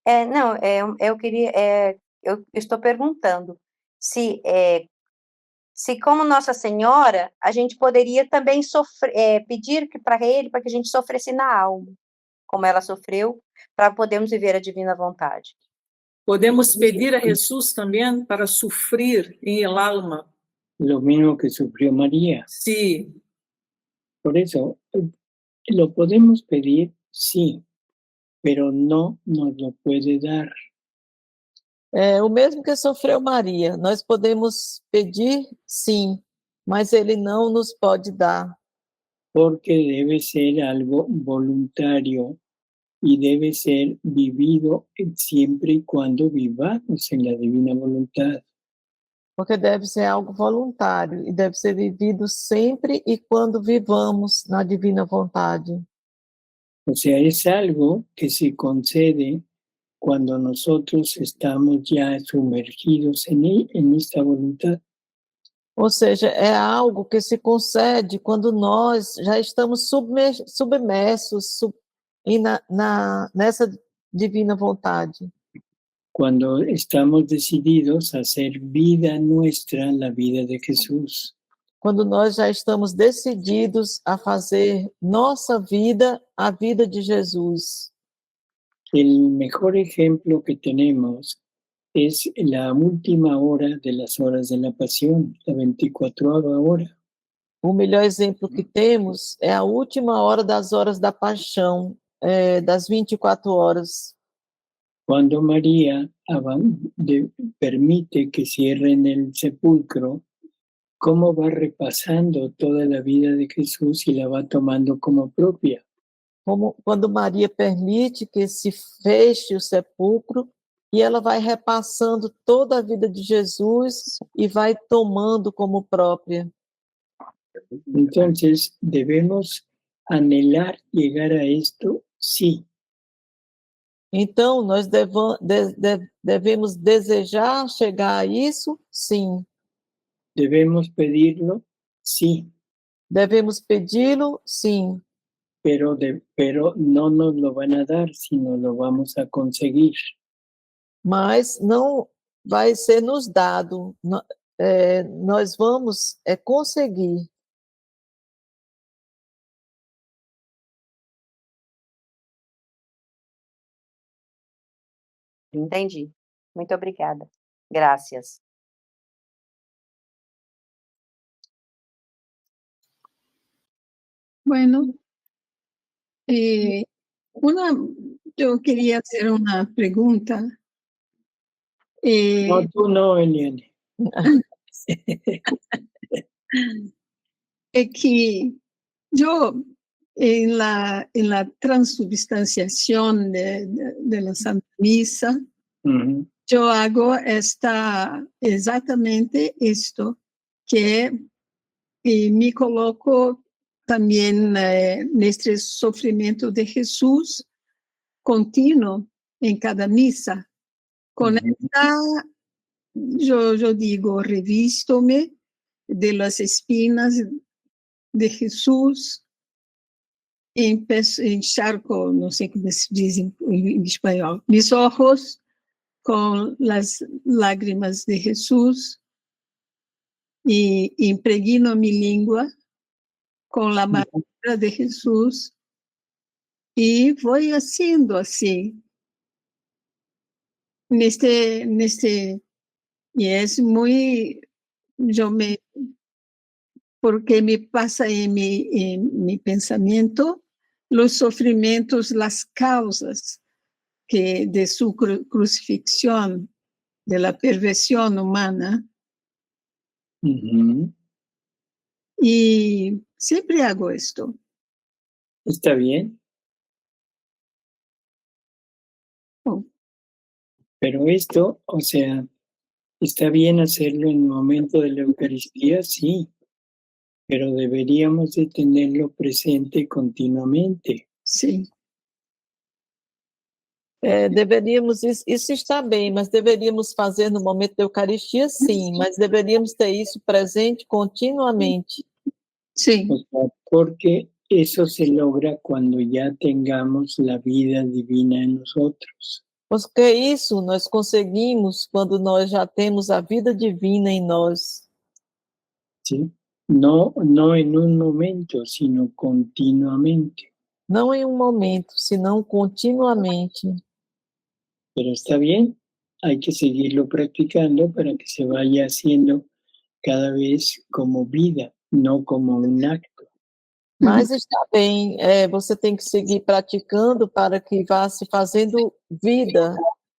Não, eu estou perguntando se como Nossa Senhora, a gente poderia também pedir para ele, para que a gente sofresse na alma, como ela sofreu, para podermos viver a divina vontade. Podemos pedir a Jesus também para sofrer em el alma. Lo mismo que sufrió María. Sí. Por eso, lo podemos pedir, sí, pero no nos lo puede dar. É o mesmo que sofreu Maria. Nós podemos pedir, sim, mas ele não nos pode dar. Porque debe ser algo voluntario y debe ser vivido siempre y cuando vivamos en la divina voluntad. Porque deve ser algo voluntário e deve ser vivido sempre e quando vivamos na divina vontade. O sea, es algo que se concede cuando nosotros estamos ya sumergidos en esta voluntad. Ou seja, é algo que se concede quando nós já estamos submersos nessa divina vontade. Cuando estamos decididos a hacer vida nuestra la vida de Jesús. Quando nós já estamos decididos a fazer nossa vida a vida de Jesus. El mejor ejemplo que tenemos es la última hora de las horas de la pasión, la 24ª hora. O melhor exemplo que temos é a última hora das horas da paixão, das 24 horas. Cuando María permite que cierren el sepulcro, cómo va repasando toda la vida de Jesús y la va tomando como propia. Quando Maria permite que se feche o sepulcro e ela vai repassando toda a vida de Jesus e vai tomando como própria. Entonces, debemos anhelar llegar a esto, sí. Então, nós devemos desejar chegar a isso? Sim. Debemos pedirlo, sí. Devemos pedi-lo? Sim. Pero no nos lo van a dar, sino lo vamos a conseguir. Mas não vai ser nos dado, nós vamos conseguir. Entendi. Muito obrigada. Gracias. Bueno, yo quería hacer una pregunta. No, tú no, Eliane. Es que yo en la transubstanciación de la Santa Misa, yo hago exactamente esto, que me coloco también en este sufrimiento de Jesús continuo en cada misa. Con esta, yo digo, revístome de las espinas de Jesús, encharco, no sé cómo se dice en español, mis ojos con las lágrimas de Jesús y impregno mi lengua con la amargura de Jesús y voy haciendo así. Y es muy, porque me pasa en mi pensamiento los sufrimientos, las causas de su crucifixión, de la perversión humana. Y siempre hago esto. ¿Está bien? Oh. Pero esto, o sea, ¿está bien hacerlo en el momento de la Eucaristía? Sí, pero deberíamos de tenerlo presente continuamente. Sí. Deveríamos, isso está bem, mas deveríamos fazer no momento da Eucaristia, sim, mas deveríamos ter isso presente continuamente. Sí. O sea, porque eso se logra cuando ya tengamos la vida divina en nosotros. Porque isso nós conseguimos quando nós já temos a vida divina em nós. ¿Sí? No en un momento, sino continuamente. Não em um momento, senão continuamente. Pero está bien, hay que seguirlo practicando para que se vaya haciendo cada vez como vida, no como un acto. Mas está bem, você tem que seguir praticando para que vá se fazendo vida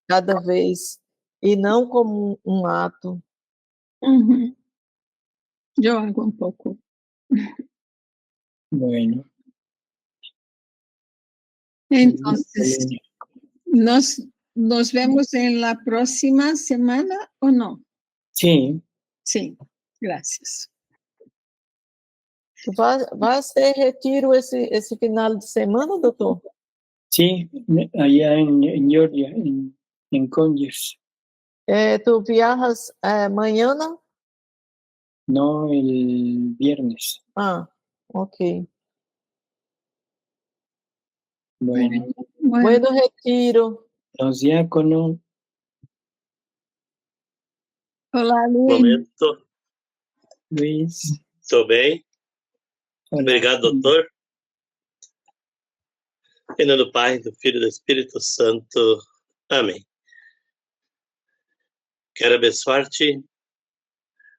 cada vez, e não como um ato. Uhum. Eu hago un poco. Bueno. Entonces, ¿nos vemos en la próxima semana o no? Sí. Sí, gracias. Vai ser retiro esse final de semana, doutor? Sí, allá en Georgia, en Conyers. ¿Tú viajas mañana? No, el viernes. Ah, ok. Bueno. Bueno retiro. Los diáconos. Olá, Luiz. Momento. Luiz. Estou bem. Olá. Obrigado, doutor. Em nome do Pai, do Filho e do Espírito Santo. Amém. Quero abençoar-te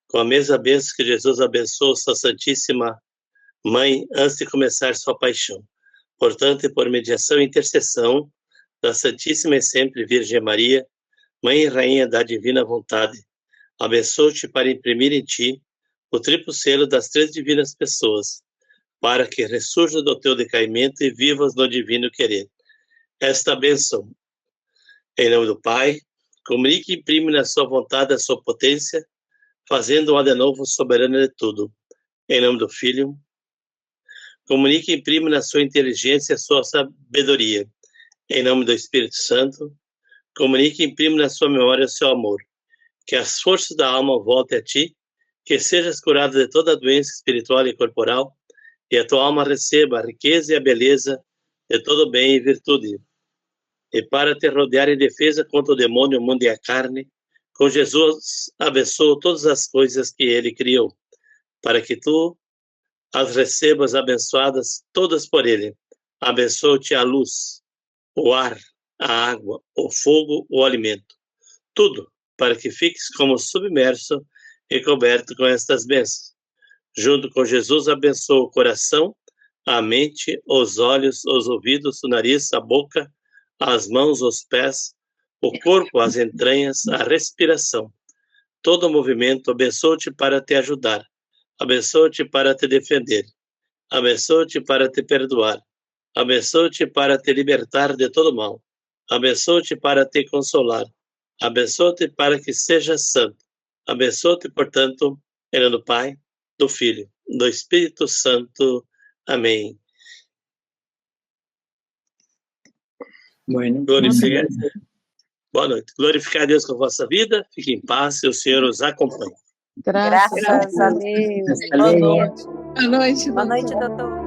com a mesma bênção que Jesus abençoou sua Santíssima Mãe antes de começar sua paixão. Portanto, e por mediação e intercessão da Santíssima e sempre Virgem Maria, Mãe e Rainha da Divina Vontade, abençoo-te para imprimir em ti o triplo selo das três divinas pessoas, para que ressurja do teu decaimento e vivas no divino querer. Esta bênção, em nome do Pai, comunique e imprime na sua vontade a sua potência, fazendo-a de novo soberana de tudo. Em nome do Filho, comunique e imprime na sua inteligência a sua sabedoria. Em nome do Espírito Santo, comunique e imprime na sua memória o seu amor. Que as forças da alma voltem a ti, que sejas curado de toda doença espiritual e corporal, e a tua alma receba a riqueza e a beleza de todo bem e virtude. E para te rodear em defesa contra o demônio, o mundo e a carne, com Jesus abençoa todas as coisas que ele criou, para que tu as recebas abençoadas todas por ele. Abençoa-te a luz, o ar, a água, o fogo, o alimento. Tudo, para que fiques como submerso e coberto com estas bênçãos. Junto com Jesus, abençoa o coração, a mente, os olhos, os ouvidos, o nariz, a boca, as mãos, os pés, o corpo, as entranhas, a respiração. Todo o movimento, abençoa-te para te ajudar. Abençoa-te para te defender. Abençoa-te para te perdoar. Abençoa-te para te libertar de todo mal. Abençoa-te para te consolar. Abençoa-te para que sejas santo. Abençoa-te, portanto, em nome do Pai, do Filho, do Espírito Santo. Amém. Bueno. Boa noite. Glorificar a Deus com a vossa vida. Fique em paz e o Senhor os acompanhe. Graças a Deus. Hasta luego. Boa noite, Boa noite, doutor.